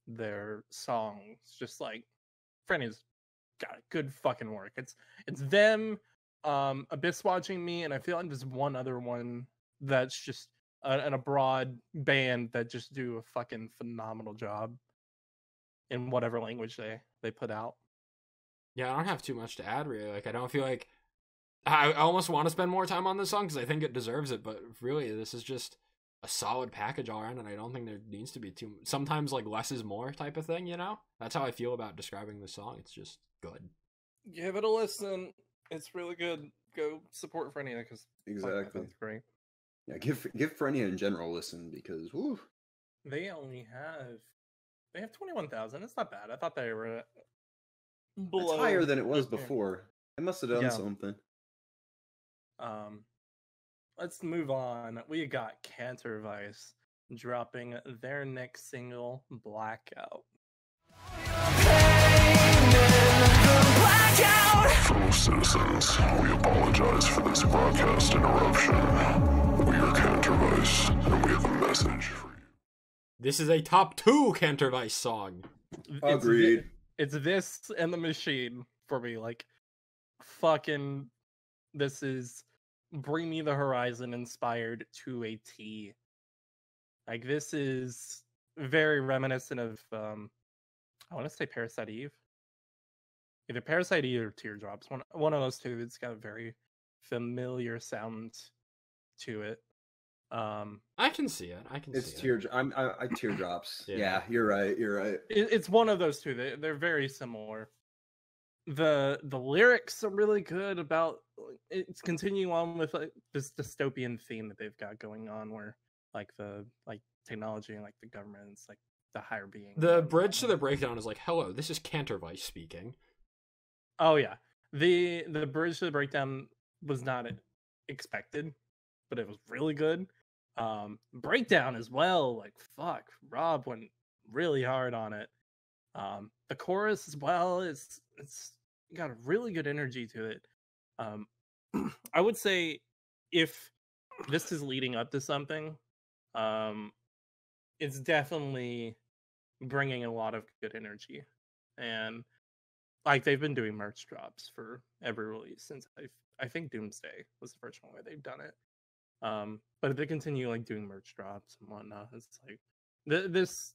their songs. Just like, Phrenia's got good fucking work. It's them, Abyss Watching Me, and I feel like there's one other one that's just an abroad band that just do a fucking phenomenal job in whatever language they put out. Yeah, I don't have too much to add, really. Like, I don't feel like... I almost want to spend more time on this song, because I think it deserves it, but really, this is just a solid package all around, and I don't think there needs to be too... Sometimes, like, less is more type of thing, you know? That's how I feel about describing this song. It's just good. Give it a listen. It's really good. Go support Phrenia, because Exactly. that's great. Yeah, give Phrenia in general a listen, because woo. They have 21,000. It's not bad. I thought they were below. It's higher than it was Okay. before. I must have done Yeah. something. Let's move on. We got Cantervice dropping their next single, Blackout. Fellow citizens, we apologize for this broadcast interruption. We are Cantervice, and we have a message for you. This is a top 2 Cantervice song. Agreed. It's this and The Machine for me. Like, fucking, this is Bring Me the Horizon inspired to a T. Like, this is very reminiscent of, I want to say Parasite Eve. Either Parasite Eve or Teardrops. One of those two. It's got a very familiar sound to it. I can see it. I can It's see it. I teardrops. Yeah. Yeah, you're right. You're right. It's one of those two. They're very similar. The lyrics are really good about it's continuing on with like this dystopian theme that they've got going on, where like the technology and like the government, it's like the higher being. The bridge to the breakdown is like, "Hello, this is Cantervice speaking." Oh yeah, the bridge to the breakdown was not expected, but it was really good. Breakdown as well, like fuck, Rob went really hard on it. The chorus as well it's got a really good energy to it. I would say if this is leading up to something, it's definitely bringing a lot of good energy, and like they've been doing merch drops for every release since I think Doomsday was the first one where they've done it. But if they continue like doing merch drops and whatnot, it's like this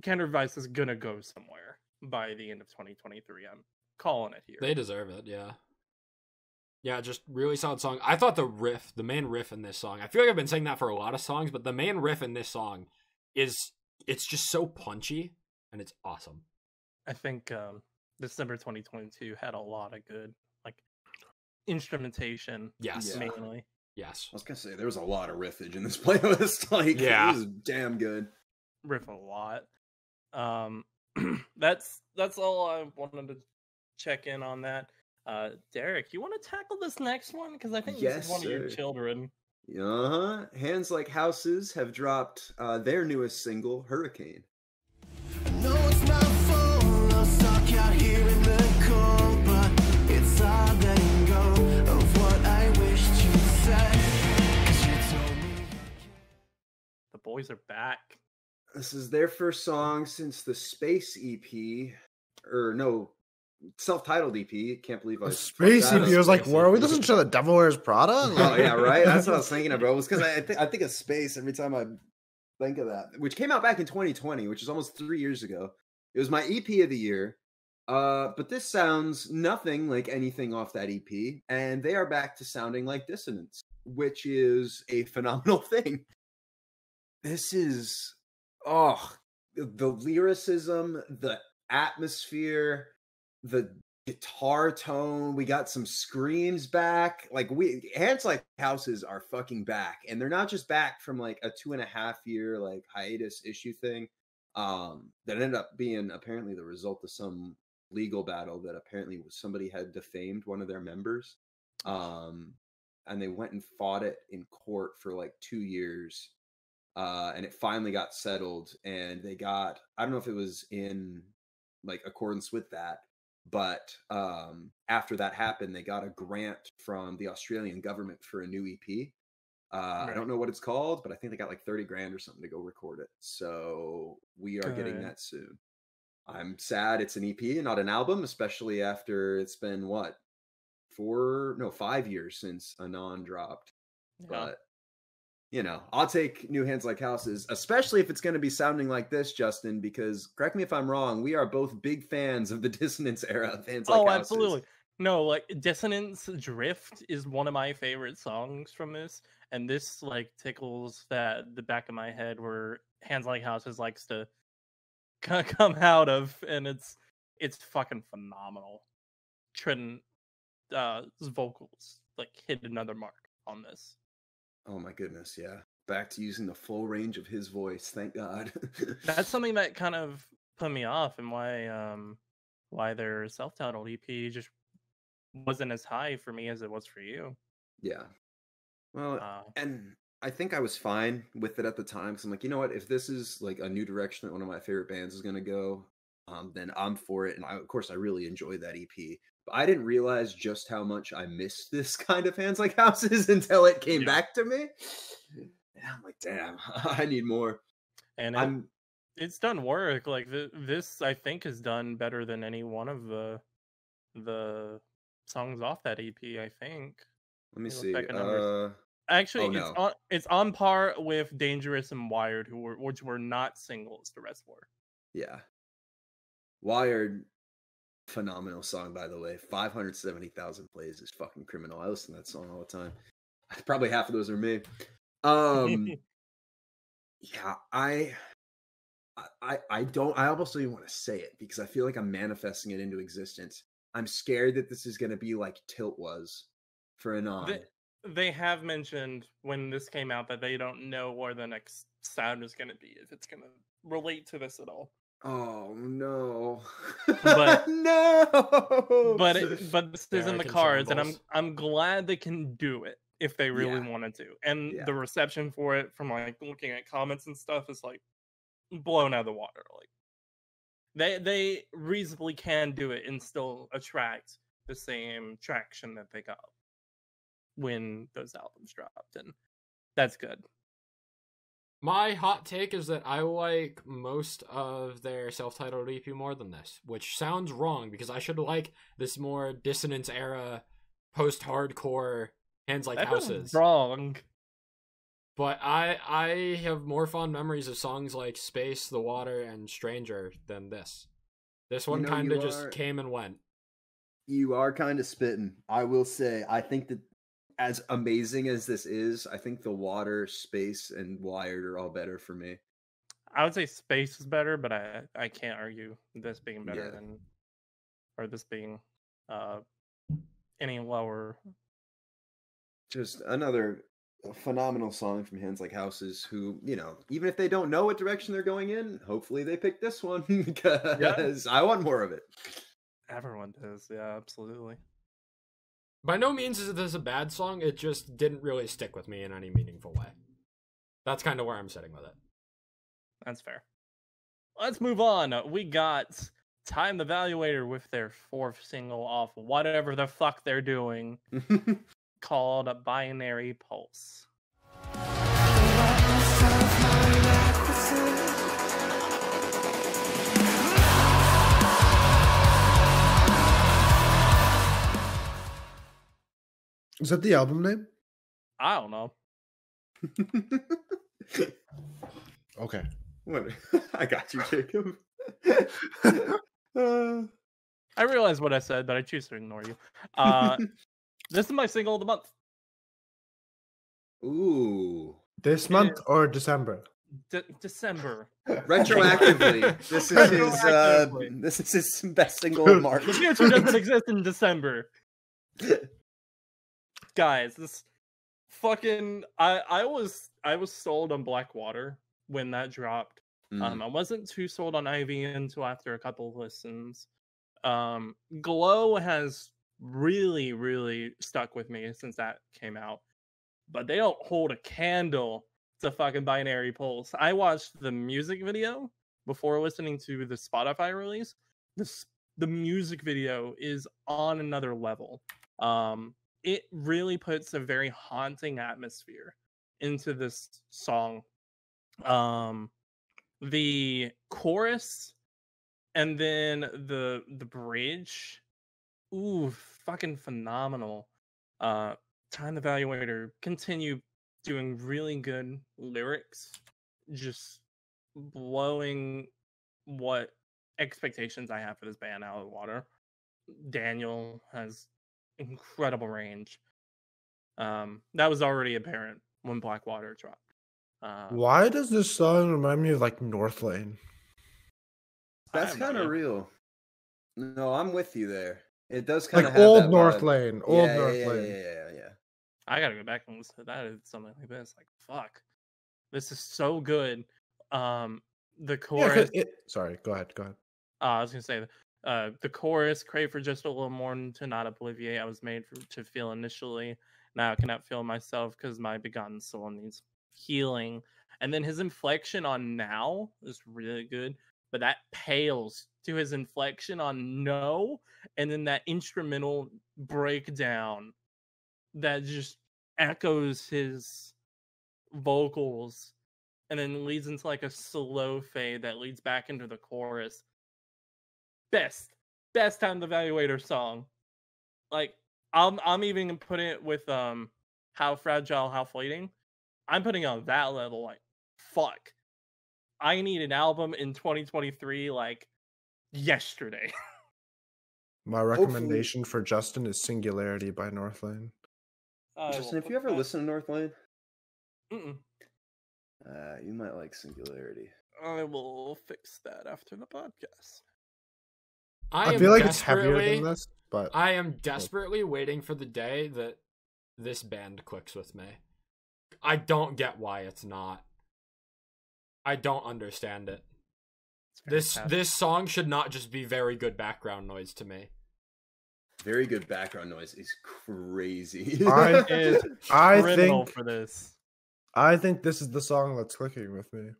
Cantervice is gonna go somewhere by the end of 2023. I'm calling it here. They deserve it, yeah. Yeah, just really solid song. I thought the main riff in this song, I feel like I've been saying that for a lot of songs, but the main riff in this song it's just so punchy and it's awesome. I think December 2022 had a lot of good like instrumentation. Yes. Yeah. Mainly. Yes. I was gonna say there was a lot of riffage in this playlist. Like, Yeah. it was damn good. Riff a lot. That's all I wanted to check in on that. Derek, you want to tackle this next one? Because I think this Yes, is one of your sir. children. Uh-huh. Hands Like Houses have dropped their newest single, Hurricane. No, it's not full. I'm stuck out here in the cold, but it's all letting go of what I wished you'd said. 'Cause you told me. The boys are back. This is their first song since the Space EP, or no, self-titled EP. Can't believe I A space EP. I was like, where are we listening to The Devil Wears Prada? Oh yeah, right. That's what I was thinking of, bro. It was because I think of Space every time I think of that, which came out back in 2020, which is almost 3 years ago. It was my EP of the year. But this sounds nothing like anything off that EP, and they are back to sounding like Dissonance, which is a phenomenal thing. This is the lyricism, the atmosphere, the guitar tone. We got some screams back. Like Hands Like Houses are fucking back, and they're not just back from like a 2.5 year like hiatus issue thing. That ended up being apparently the result of some legal battle that apparently somebody had defamed one of their members. And they went and fought it in court for like 2 years. And it finally got settled, and they got, I don't know if it was in like accordance with that, but after that happened, they got a grant from the Australian government for a new EP. I don't know what it's called, but I think they got like 30 grand or something to go record it. So we are getting that soon. I'm sad it's an EP and not an album, especially after it's been 5 years since Anon dropped. Yeah. But you know, I'll take New Hands Like Houses, especially if it's going to be sounding like this, Justin, because correct me if I'm wrong, we are both big fans of the Dissonance era of Hands Like Houses. Absolutely. No, like Dissonance Drift is one of my favorite songs from this, and this like tickles the back of my head where Hands Like Houses likes to come out of, and it's fucking phenomenal. Trenton's vocals like hit another mark on this. Oh my goodness, yeah. Back to using the full range of his voice, thank God. That's something that kind of put me off, and why their self-titled EP just wasn't as high for me as it was for you. Yeah. Well, and I think I was fine with it at the time, because I'm like, you know what, if this is like a new direction that one of my favorite bands is going to go, then I'm for it. And of course, I really enjoyed that EP. But I didn't realize just how much I missed this kind of Hands Like Houses until it came back to me. And I'm like, damn, I need more. And it's done work. Like this, I think, is done better than any one of the songs off that EP. I think. Let me see. Actually, no. it's on par with Dangerous and Wired, which were not singles. The rest were. Yeah. Wired, phenomenal song, by the way. 570,000 plays is fucking criminal. I listen to that song all the time. Probably half of those are me. Yeah, I don't. I almost don't even want to say it because I feel like I'm manifesting it into existence. I'm scared that this is going to be like Tilt was for Anon. They have mentioned when this came out that they don't know where the next sound is going to be, if it's going to relate to this at all. Oh no! But- no! But this is in the Derek in cards, and shambles. I'm glad they can do it if they really Yeah. wanted to. And Yeah. the reception for it, from like looking at comments and stuff, is like blown out of the water. Like they reasonably can do it and still attract the same traction that they got when those albums dropped, and that's good. My hot take is that I like most of their self-titled EP more than this, which sounds wrong because I should like this more dissonance era, post-hardcore Hands Like That Houses. is wrong. But I have more fond memories of songs like Space, The Water, and Stranger than this. This one know, kind of you just are- came and went. You are kind of spitting. I will say, I think that as amazing as this is, I think the Water, Space, and Wired are all better for me. I would say Space is better, but I can't argue this being better Yeah. than, or this being any lower. Just another phenomenal song from Hands Like Houses, who, you know, even if they don't know what direction they're going in, hopefully they pick this one because I want more of it. Everyone does, yeah, absolutely. By no means is this a bad song, it just didn't really stick with me in any meaningful way. That's kind of where I'm sitting with it. That's fair. Let's move on. We got Time the Evaluator with their fourth single off whatever the fuck they're doing, called Binary Pulse. Is that the album name? I don't know. Okay. What? I got you, Jacob. I realize what I said, but I choose to ignore you. This is my single of the month. Ooh. This month or December? December. Retroactively, this is his. Retroactively. This is his best single of March. The future doesn't exist in December. Guys, this fucking I was sold on Blackwater when that dropped. I wasn't too sold on Ivy until after a couple of listens. Glow has really stuck with me since that came out, but they don't hold a candle to fucking Binary Pulse. I watched the music video before listening to the Spotify release. The music video is on another level. It really puts a very haunting atmosphere into this song. The chorus and then the bridge, ooh, fucking phenomenal. Time Evaluator continue doing really good lyrics, just blowing what expectations I have for this band out of the water. Daniel has incredible range. That was already apparent when Blackwater dropped. Why does this song remind me of like North Lane? That's I have no kind of idea. real. No, I'm with you there. It does kind Like of old North Lane. Old yeah, North yeah, Lane. Yeah. I gotta go back and listen to that. It's something like this. Like, fuck, this is so good. The Yeah, chorus. sorry, go ahead. I was gonna say, the chorus. Crave for just a little more to not obliviate. I was made to feel initially. Now I cannot feel myself because my begotten soul needs healing. And then his inflection on now is really good, but that pales to his inflection on no, and then that instrumental breakdown that just echoes his vocals and then leads into like a slow fade that leads back into the chorus. Best Time the Evaluator song. Like, I'm even gonna put it with How Fragile, How Fleeting. I'm putting it on that level. Like, fuck, I need an album in 2023 like yesterday. My recommendation for Justin is Singularity by North Lane. I Justin, will have you put ever that- listened to North Lane? Mm-mm. You might like Singularity. I will fix that after the podcast. I feel like it's heavier than this, but I am desperately waiting for the day that this band clicks with me. I don't get why it's not. I don't understand it. This song should not just be very good background noise to me. Very good background noise is crazy. I Criminal for this. I think this is the song that's clicking with me.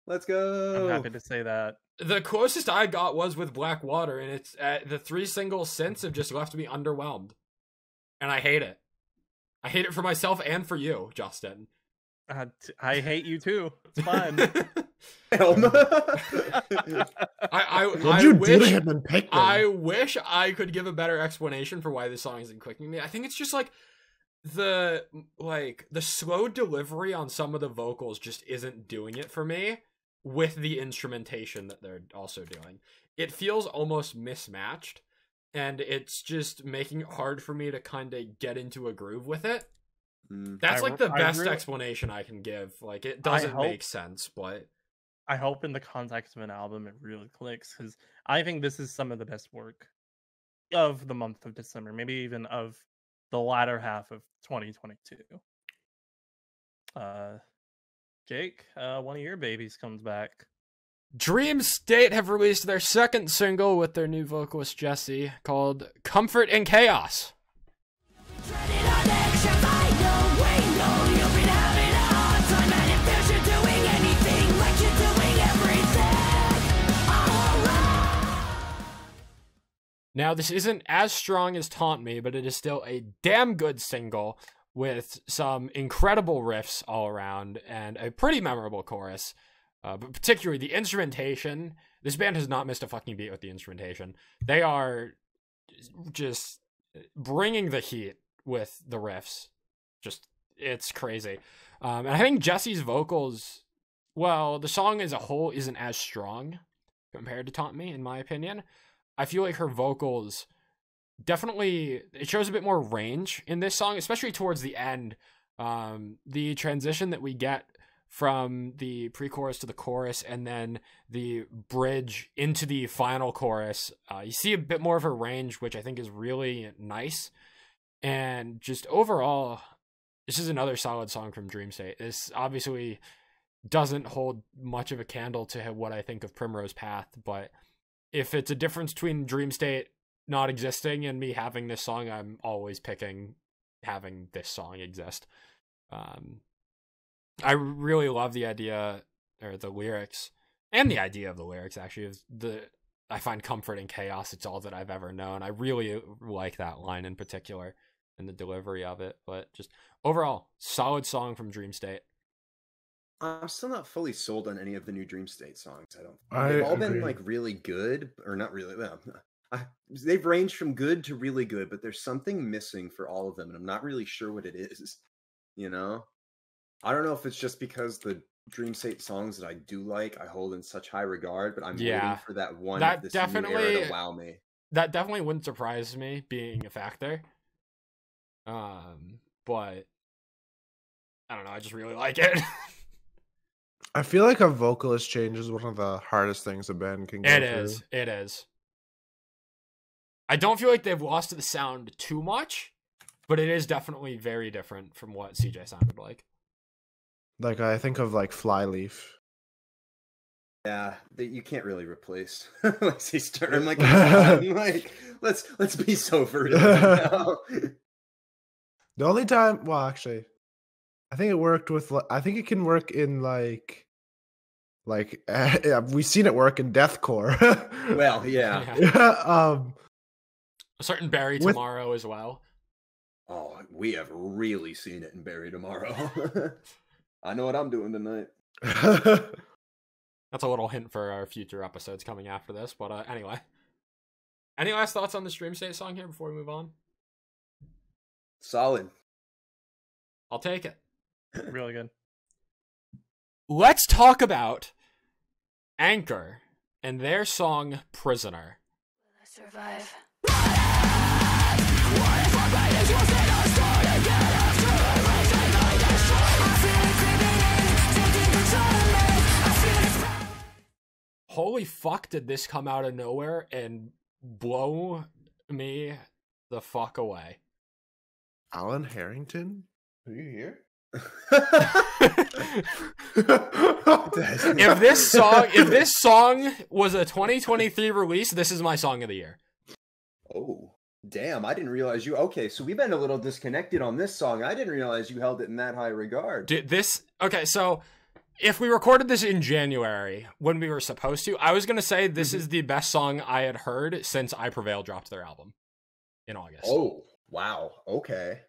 Let's go. I'm happy to say that. The closest I got was with Blackwater, and it's the 3 singles since have just left me underwhelmed. And I hate it. I hate it for myself and for you, Justin. I hate you too. It's fine. I wish I could give a better explanation for why this song isn't clicking me. I think it's just like the slow delivery on some of the vocals just isn't doing it for me with the instrumentation that they're also doing. It feels almost mismatched, and it's just making it hard for me to kind of get into a groove with it. That's like the best explanation I can give. Like, it doesn't make sense, but I hope in the context of an album it really clicks, because I think this is some of the best work of the month of December, maybe even of the latter half of 2022. Jake, one of your babies comes back. Dream State have released their second single with their new vocalist Jesse, called Comfort in Chaos. Now, this isn't as strong as Taunt Me, but it is still a damn good single with some incredible riffs all around and a pretty memorable chorus. But particularly the instrumentation. This band has not missed a fucking beat with the instrumentation. They are just bringing the heat with the riffs. Just, it's crazy. And I think Jesse's vocals, well, the song as a whole isn't as strong compared to Taunt Me, in my opinion. I feel like her vocals definitely, it shows a bit more range in this song, especially towards the end. The transition that we get from the pre-chorus to the chorus and then the bridge into the final chorus, you see a bit more of her range, which I think is really nice. And just overall, this is another solid song from Dream State. This obviously doesn't hold much of a candle to what I think of Primrose Path, but if it's a difference between Dream State not existing and me having this song, I'm always picking having this song exist. I really love the idea, or the lyrics, and the idea of the lyrics, actually, is I find comfort in chaos, it's all that I've ever known. I really like that line in particular, and the delivery of it, but just overall, solid song from Dream State. I'm still not fully sold on any of the new Dream State songs. They've all been like really good, or not really. Well, they've ranged from good to really good, but there's something missing for all of them, and I'm not really sure what it is. You know, I don't know if it's just because the Dream State songs that I do like, I hold in such high regard, but I'm waiting for that one of this new era to wow me. That definitely wouldn't surprise me being a factor. But I don't know. I just really like it. I feel like a vocalist change is one of the hardest things a band can go through. It is. I don't feel like they've lost the sound too much, but it is definitely very different from what CJ sounded like. Like, I think of like Flyleaf. Yeah, you can't really replace Lacey Stern. Like, let's be sober. Now. The only time, well, actually, I think it worked with. I think it can work in like we've seen it work in deathcore. Well, yeah. A certain Barry Tomorrow as well. Oh, we have really seen it in Barry Tomorrow. I know what I'm doing tonight. That's a little hint for our future episodes coming after this. But anyway, any last thoughts on the Dream State song here before we move on? Solid. I'll take it. Really good. Let's talk about Ankor and their song Prisoner. Survive. I feel holy fuck, did this come out of nowhere and blow me the fuck away. Alan Harrington? Are you here? If this song was a 2023 release, this is my song of the year. Oh, damn. I didn't realize you. Okay, so we've been a little disconnected on this song. I didn't realize you held it in that high regard. Okay, so if we recorded this in January when we were supposed to, I was going to say this is the best song I had heard since I Prevail dropped their album in August. Oh, wow. Okay.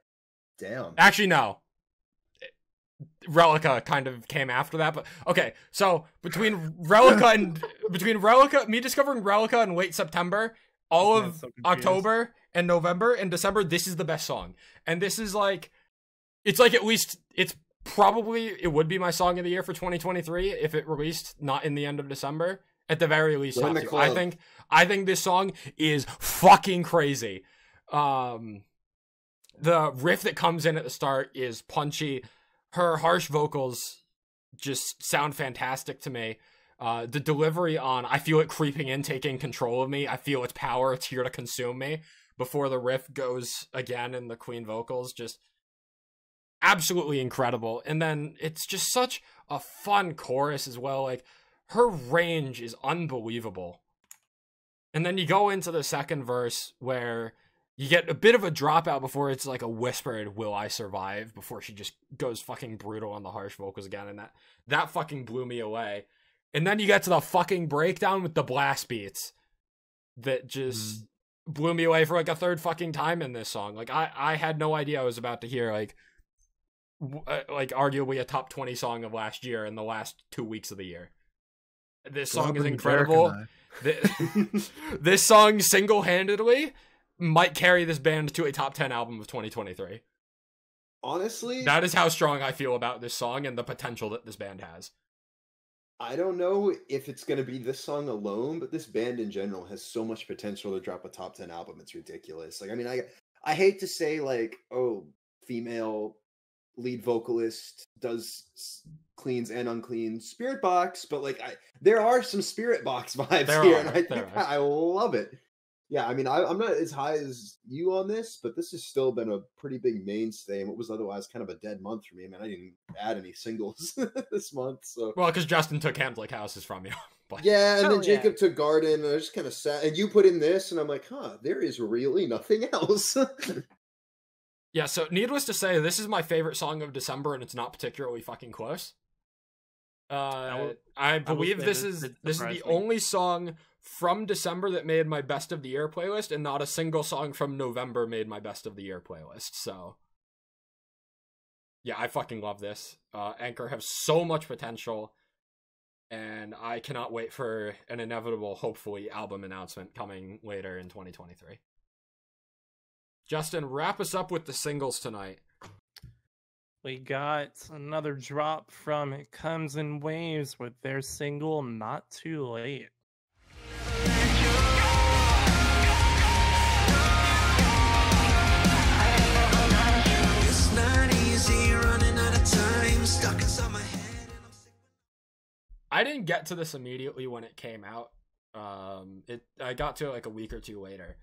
Damn. Actually, no. Relica kind of came after that, but okay. So between me discovering Relica in late September, all of October and November and December, this is the best song. And this is like, it's like, at least it would be my song of the year for 2023 if it released not in the end of December. At the very least, I think this song is fucking crazy. The riff that comes in at the start is punchy. Her harsh vocals just sound fantastic to me. The delivery on I feel it creeping in, taking control of me. I feel its power. It's here to consume me. Before the riff goes again in the Queen vocals, just absolutely incredible. And then it's just such a fun chorus as well. Like, her range is unbelievable. And then you go into the second verse where you get a bit of a dropout before it's like a whispered "Will I survive?" before she just goes fucking brutal on the harsh vocals again, and that fucking blew me away. And then you get to the fucking breakdown with the blast beats that just blew me away for like a third fucking time in this song. Like, I had no idea I was about to hear like arguably a top 20 song of last year in the last 2 weeks of the year. This song is incredible. This song single-handedly might carry this band to a top 10 album of 2023. Honestly, that is how strong I feel about this song and the potential that this band has. I don't know if it's going to be this song alone, but this band in general has so much potential to drop a top 10 album. It's ridiculous. Like, I mean, I hate to say like, oh, female lead vocalist does cleans and unclean Spirit Box, but like there are some Spirit Box vibes here, and I think I love it. Yeah, I mean, I'm not as high as you on this, but this has still been a pretty big mainstay, and what was otherwise kind of a dead month for me. I mean, I didn't add any singles this month, so... Well, because Justin took Handlick Houses from you. But... Yeah, and then Jacob took Garden, and I was just kind of sad. And you put in this, and I'm like, huh, there is really nothing else. Yeah, so needless to say, this is my favorite song of December, and it's not particularly fucking close. I believe this is the only song from December that made my best of the year playlist, and not a single song from November made my best of the year playlist. So yeah, I fucking love this. Ankor has so much potential, and I cannot wait for an inevitable, hopefully, album announcement coming later in 2023. Justin, wrap us up with the singles tonight. We got another drop from It Comes in Waves with their single Not Too Late. I didn't get to this immediately when it came out. I got to it like a week or two later.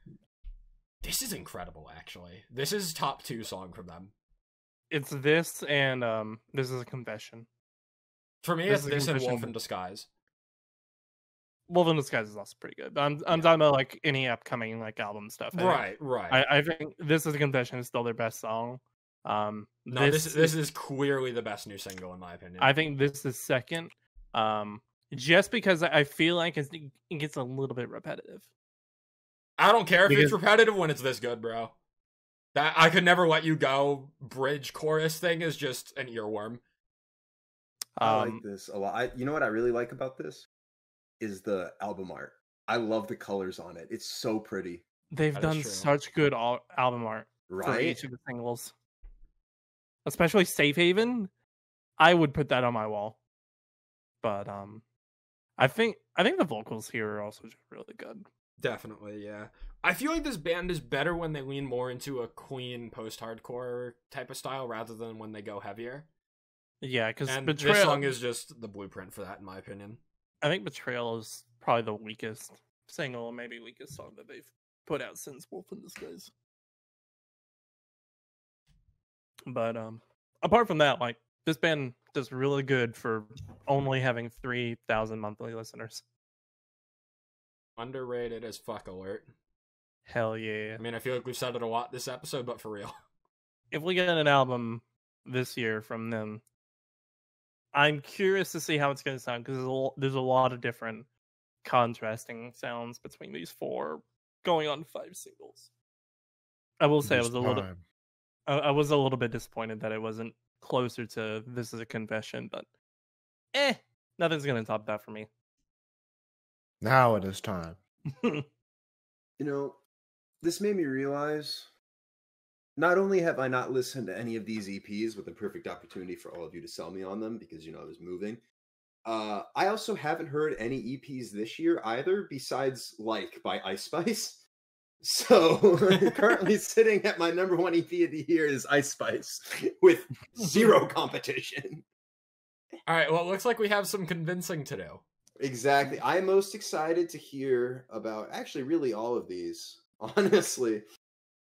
This is incredible, actually. This is top 2 song from them. It's this and This Is a Confession. For me, it's this and Wolf in Disguise. Wolf in Disguise is also pretty good. I'm talking about like any upcoming like album stuff. Right. I think This Is a Confession is still their best song. This is clearly the best new single in my opinion. I think this is second. Just because I feel like it gets a little bit repetitive. I don't care if it's repetitive when it's this good, bro. That I Could Never Let You Go bridge chorus thing is just an earworm. I like this a lot. You know what I really like about this is the album art. I love the colors on it. It's so pretty. They've done such good album art for each of the singles, especially Safe Haven. I would put that on my wall. But I think the vocals here are also just really good. Definitely, yeah. I feel like this band is better when they lean more into a Queen post-hardcore type of style rather than when they go heavier. Yeah, because this song is just the blueprint for that, in my opinion. I think Betrayal is probably the weakest single, maybe weakest song that they've put out since Wolf in Disguise. But apart from that, like, this band does really good for only having 3,000 monthly listeners. Underrated as fuck alert. Hell yeah. I mean, I feel like we've said it a lot this episode, but for real. If we get an album this year from them, I'm curious to see how it's going to sound, because there's a lot of different contrasting sounds between these 4 going on 5 singles. I will say I was a little bit disappointed that it wasn't closer to This Is a Confession, but nothing's going to top that for me. Now it is time. You know, this made me realize, not only have I not listened to any of these EPs with a perfect opportunity for all of you to sell me on them because, I was moving, I also haven't heard any EPs this year either, besides Like by Ice Spice. So currently sitting at my number 1 EP of the year is Ice Spice with 0 competition. All right, well, it looks like we have some convincing to do. Exactly. I'm most excited to hear about actually really all of these, honestly.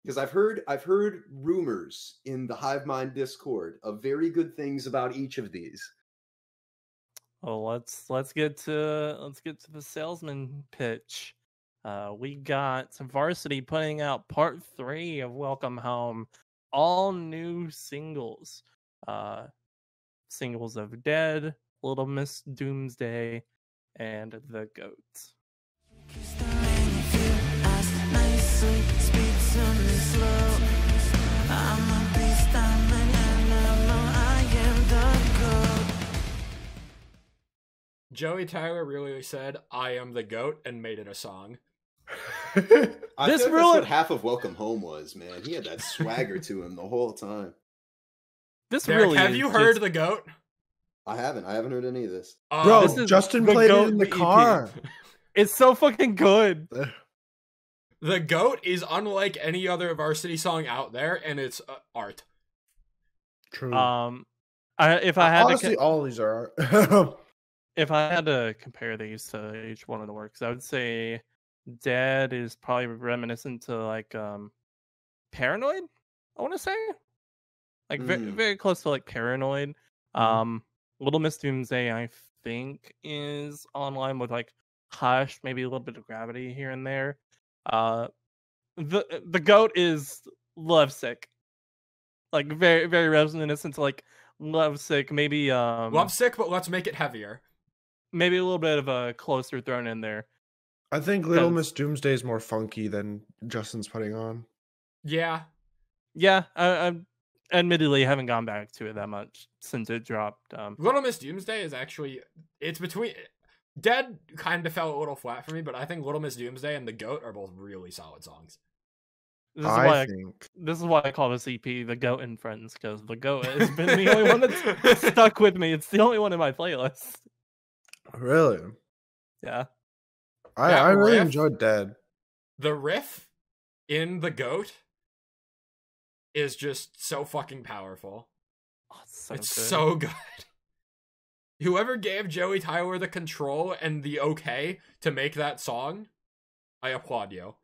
Because I've heard rumors in the Hivemind Discord of very good things about each of these. Well, let's get to the salesman pitch. We got VRSTY putting out part 3 of Welcome Home, all new singles. Singles of Dead, Little Miss Doomsday, and The Goat. Joey Tyler really said, "I am the goat," and made it a song. I feel like that's what half of Welcome Home was, man. He had that swagger to him the whole time. Derek, have you heard The Goat? I haven't heard any of this. Bro, Justin played it in the car. It's so fucking good. The Goat is unlike any other VRSTY song out there, and it's art. True. If I had honestly, all these are art. If I had to compare these to each one of the works, I would say Dead is probably reminiscent to like Paranoid. I want to say like very, very close to like Paranoid. Little Miss Doomsday, I think, is online with like Hush, maybe a little bit of Gravity here and there. The Goat is Lovesick, like very very reminiscent to like Lovesick, maybe Lovesick, but let's make it heavier. Maybe a little bit of a closer thrown in there. I think Little Miss Doomsday is more funky than Justin's putting on. Yeah. I admittedly haven't gone back to it that much since it dropped. Little Miss Doomsday is actually, it's between Dead kind of fell a little flat for me, but I think Little Miss Doomsday and The Goat are both really solid songs. This is why I call this EP The Goat and Friends, because The Goat has been the only one that's stuck with me. It's the only one in my playlist. Really? Yeah. I really enjoyed Dead. The riff in The Goat is just so fucking powerful. Oh, it's so good. Whoever gave Joey Tyler the control and the okay to make that song, I applaud you.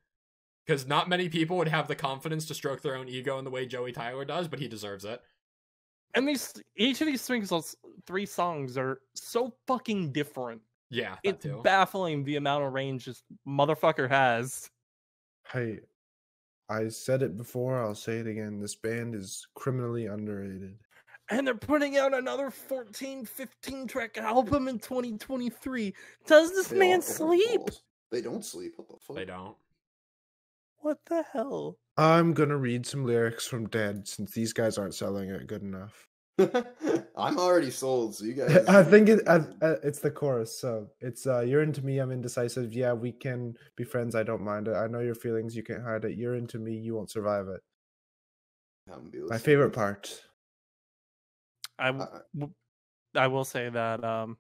Because not many people would have the confidence to stroke their own ego in the way Joey Tyler does, but he deserves it. And each of these 3 songs are so fucking different. Yeah, it's baffling the amount of range this motherfucker has. Hey, I said it before, I'll say it again. This band is criminally underrated. And they're putting out another 14, 15-track album in 2023. Does this man sleep? They don't sleep. What the fuck? They don't. What the hell? I'm gonna read some lyrics from Dead since these guys aren't selling it good enough. I'm already sold, so you guys. I think it's the chorus. So it's you're into me, I'm indecisive. Yeah, we can be friends. I don't mind it. I know your feelings, you can't hide it. You're into me, you won't survive it. My favorite part. I will say that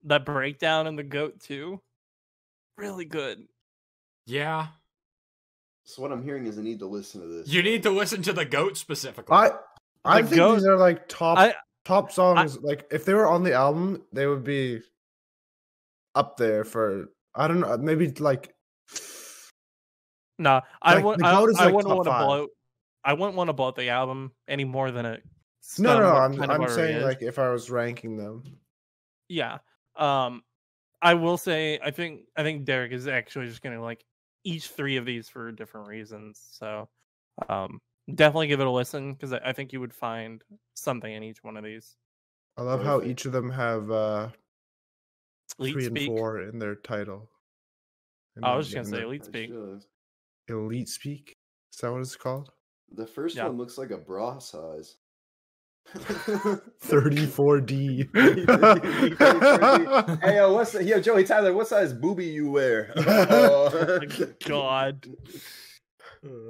that breakdown in The Goat too, really good. Yeah. So what I'm hearing is I need to listen to this. You need to listen to The Goat specifically. I think these are like top songs. Like if they were on the album, they would be. up there for, I don't know, maybe like No, I Like, would. the GOAT is, like, wouldn't top want to five. blow. I wouldn't want to blow up the album any more than it. no, kind of I'm already saying is. like if I was ranking them. Yeah. I will say I think Derek is actually just gonna like each three of these for different reasons. So definitely give it a listen because I think you would find something in each one of these. I love how Perfect. each of them have Elite 3 and Speak. 4 in their title. I was just In gonna say the Elite I Speak. should. Elite Speak. Is that what it's called? The first Yeah. one looks like a bra size. 34D. Hey, yo, Joey Tyler, what size boobie you wear? Oh my God.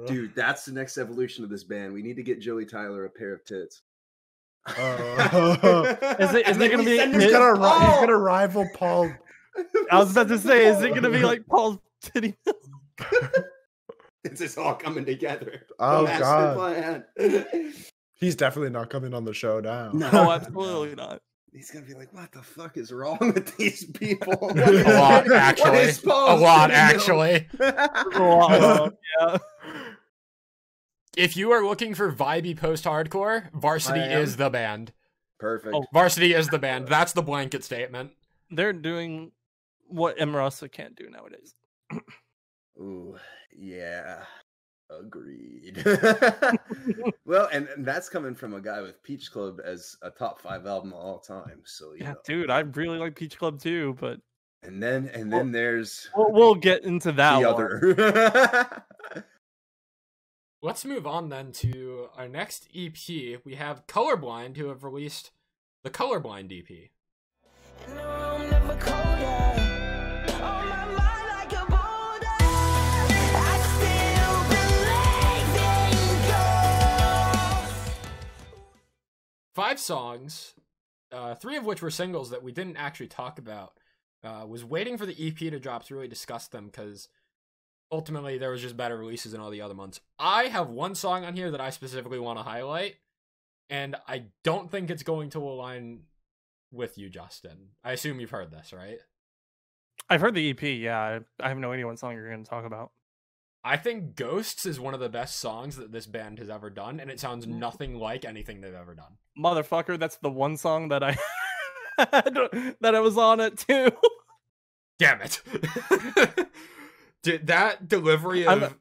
Dude, that's the next evolution of this band. We need to get Joey Tyler a pair of tits. Is it gonna be? He's gonna rival Paul. I was about to say, is it gonna be like Paul's titty? It's just all coming together. Oh, The master God. plan. He's definitely not coming on the show now. No. Oh, absolutely not. He's gonna be like, "What the fuck is wrong with these people?" A lot, actually. A lot, actually. Oh, yeah. If you are looking for vibey post-hardcore, Varsity I am. is the band. Perfect. Oh. Varsity is the band. That's the blanket statement. They're doing what NVRLESS can't do nowadays. Ooh, yeah. Agreed. Well, and that's coming from a guy with Peach Club as a top 5 album of all time. So you Yeah, know. dude, I really like Peach Club too, but And then there's we'll get into that the one. other. Let's move on then to our next EP. We have Colorblind, who have released the Colorblind E EP. In the room, never colder. On my mind like a boulder. I still believe in ghosts. 5 songs, 3 of which were singles that we didn't actually talk about. Was waiting for the EP to drop to really discuss them because ultimately there was just better releases in all the other months. I have one song on here that I specifically want to highlight, and I don't think it's going to align with you, Justin. I assume you've heard this, right? I've heard the EP. Yeah, I have no idea what song you're going to talk about. I think Ghosts is one of the best songs that this band has ever done, and it sounds nothing like anything they've ever done. Motherfucker, that's the one song that I that I was on it too. Damn it. Dude, that delivery of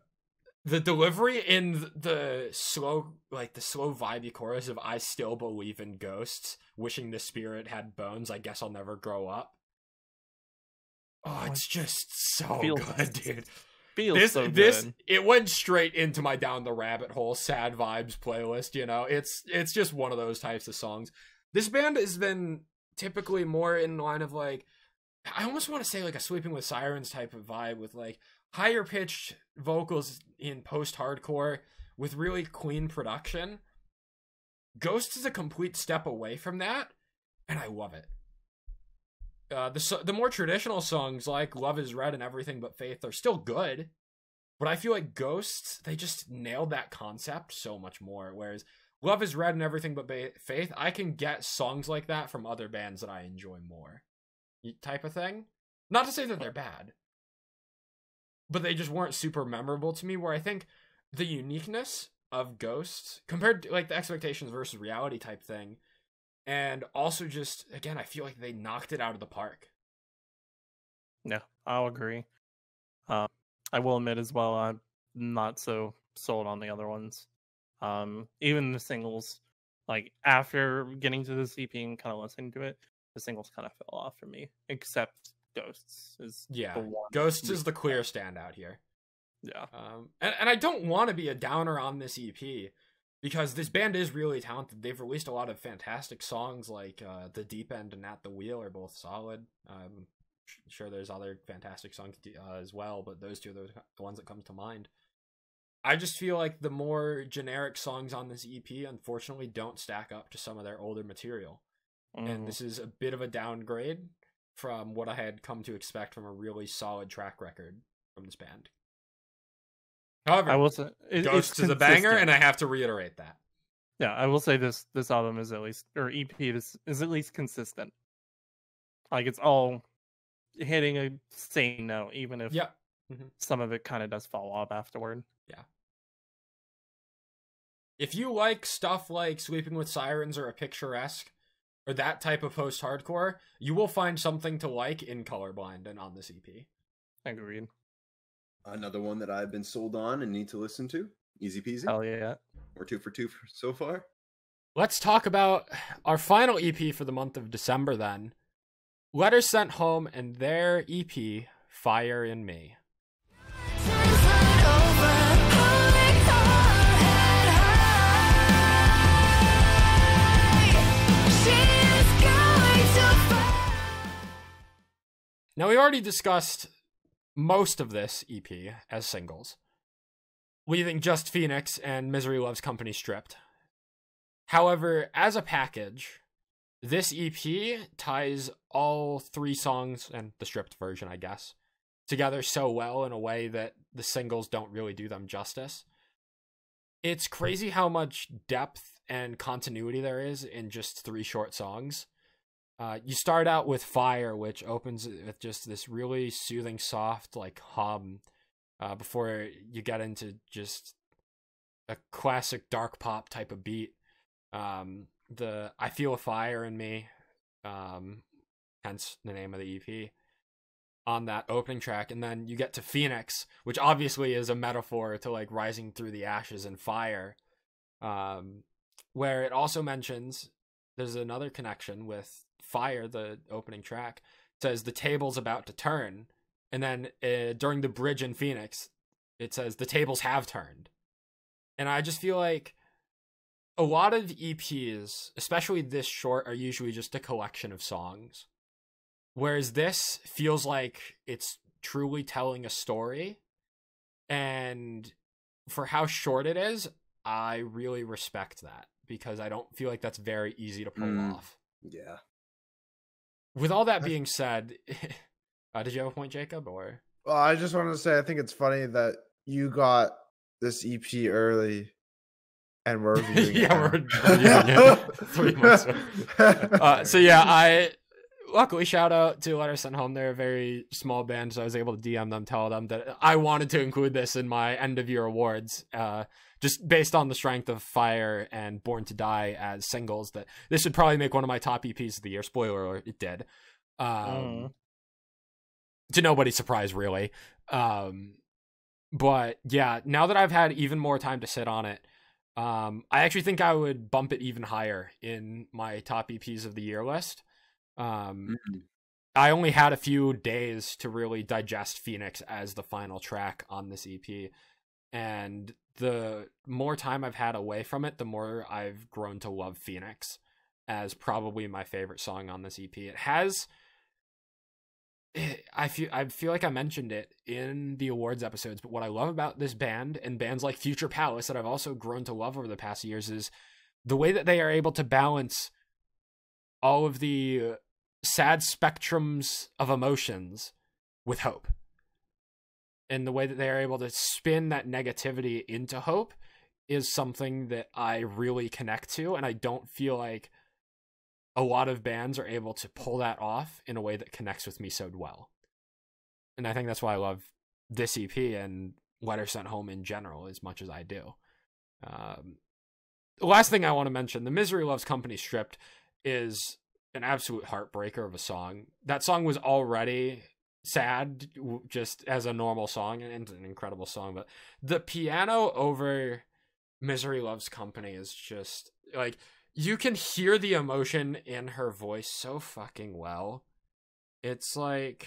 the delivery in the slow vibey chorus of "I still believe in ghosts, wishing the spirit had bones, I guess I'll never grow up." Oh, it's just so good, dude. Feels so good. It went straight into my down the rabbit hole sad vibes playlist, you know. It's just one of those types of songs. This band has been typically more in line of like, I almost want to say like a Sleeping with Sirens type of vibe with like higher pitched vocals in post-hardcore with really clean production. Ghost is a complete step away from that, and I love it. The more traditional songs like Love Is Red and Everything But Faith are still good, but I feel like Ghosts, they just nailed that concept so much more, whereas Love Is Red and Everything But Faith, I can get songs like that from other bands that I enjoy more. Type of thing. Not to say that they're bad, but they just weren't super memorable to me, where I think the uniqueness of Ghosts, compared to like the expectations versus reality type thing, and also just, again, I feel like they knocked it out of the park. Yeah, I'll agree. I will admit as well, I'm not so sold on the other ones. Even the singles, like after getting to this EP and kind of listening to it, the singles kind of fell off for me. Except Ghosts is Yeah, the one. Ghosts is the clear standout here. Yeah. And I don't want to be a downer on this EP, because this band is really talented. They've released a lot of fantastic songs, like The Deep End and At the Wheel are both solid. Sure, there's other fantastic songs as well, but those two are the ones that come to mind. I just feel like the more generic songs on this EP, unfortunately, don't stack up to some of their older material. And this is a bit of a downgrade from what I had come to expect from a really solid track record from this band. However, I will say Ghosts is a banger, and I have to reiterate that. Yeah, I will say this album is at least, or EP is at least consistent. Like it's all hitting a sane note, even if Yeah. some of it kind of does fall off afterward. If you like stuff like Sleeping with Sirens or A Picturesque, or that type of post-hardcore, you will find something to like in Colorblind and on this EP. Agreed. Another one that I've been sold on and need to listen to. Easy peasy. Hell yeah. We're 2 for 2 so far. Let's talk about our final EP for the month of December then. Letters Sent Home and their EP, Fire in Me. Now, we already discussed most of this EP as singles, leaving just Phoenix and Misery Loves Company stripped. However, as a package, this EP ties all 3 songs, and the stripped version, I guess, together so well in a way that the singles don't really do them justice. It's crazy how much depth and continuity there is in just 3 short songs. You start out with Fire, which opens with just this really soothing, soft, like, hum, before you get into just a classic dark pop type of beat. The I Feel a Fire in Me, hence the name of the EP, on that opening track. And then you get to Phoenix, which obviously is a metaphor to, like, rising through the ashes and fire, where it also mentions there's another connection with Fire, the opening track. It says the table's about to turn, and then during the bridge in Phoenix it says the tables have turned. And I just feel like a lot of EPs, especially this short, are usually just a collection of songs, whereas this feels like it's truly telling a story. And for how short it is, I really respect that, because I don't feel like that's very easy to pull off. Yeah. With all that being said, did you have a point, Jacob? Or Well, I just wanted to say I think it's funny that you got this EP early and we're reviewing it we're now. reviewing it 3 months ago. So yeah, I luckily shout out to Letters Sent Home. They're a very small band, so I was able to DM them, tell them that I wanted to include this in my end of year awards. Just based on the strength of Fire and Born to Die as singles, that this should probably make one of my top EPs of the year. Spoiler alert, it did. To nobody's surprise, really. But yeah, now that I've had even more time to sit on it, I actually think I would bump it even higher in my top EPs of the year list. I only had a few days to really digest Phoenix as the final track on this EP, and the more time I've had away from it, the more I've grown to love Phoenix as probably my favorite song on this EP. It has, I feel like I mentioned it in the awards episodes, but what I love about this band and bands like Future Palace that I've also grown to love over the past years is the way that they are able to balance all of the sad spectrums of emotions with hope. And the way that they are able to spin that negativity into hope is something that I really connect to, and I don't feel like a lot of bands are able to pull that off in a way that connects with me so well. And I think that's why I love this EP and Letters Sent Home in general as much as I do. The last thing I want to mention, the Misery Loves Company Stripped is an absolute heartbreaker of a song. That song was already sad just as a normal song, and it's an incredible song, but the piano over Misery Loves Company is just like, you can hear the emotion in her voice so fucking well. It's like,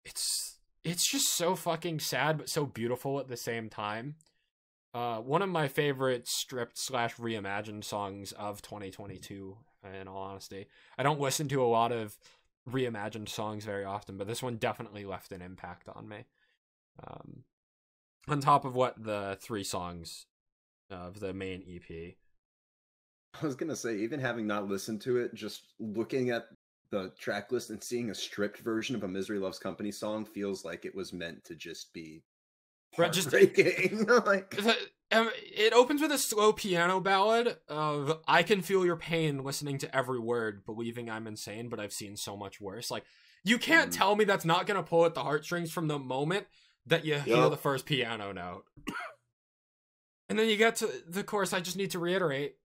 it's just so fucking sad but so beautiful at the same time. One of my favorite stripped / reimagined songs of 2022, in all honesty. I don't listen to a lot of reimagined songs very often, but this one definitely left an impact on me. On top of what the 3 songs of the main EP. I was gonna say, even having not listened to it, just looking at the track list and seeing a stripped version of a Misery Loves Company song feels like it was meant to just be heartbreaking. Like, it opens with a slow piano ballad of "I can feel your pain, listening to every word, believing I'm insane, but I've seen so much worse." Like, You can't tell me that's not gonna pull at the heartstrings from the moment that you hear the first piano note. And then you get to the chorus. I just need to reiterate,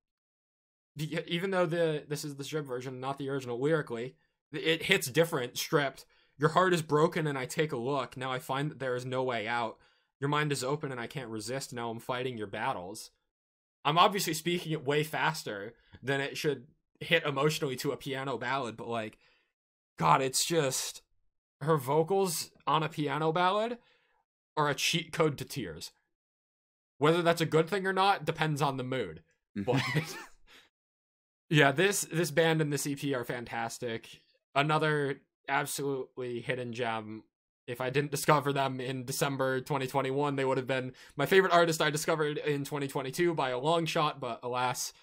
even though this is the stripped version, not the original, lyrically, it hits different, stripped. Your heart is broken and I take a look. Now I find that there is no way out. Your mind is open and I can't resist. Now I'm fighting your battles. I'm obviously speaking it way faster than it should hit emotionally to a piano ballad, but like, God, it's just, her vocals on a piano ballad are a cheat code to tears. Whether that's a good thing or not depends on the mood. But yeah, this band and this EP are fantastic. Another absolutely hidden gem. If I didn't discover them in December 2021, they would have been my favorite artist I discovered in 2022 by a long shot, but alas,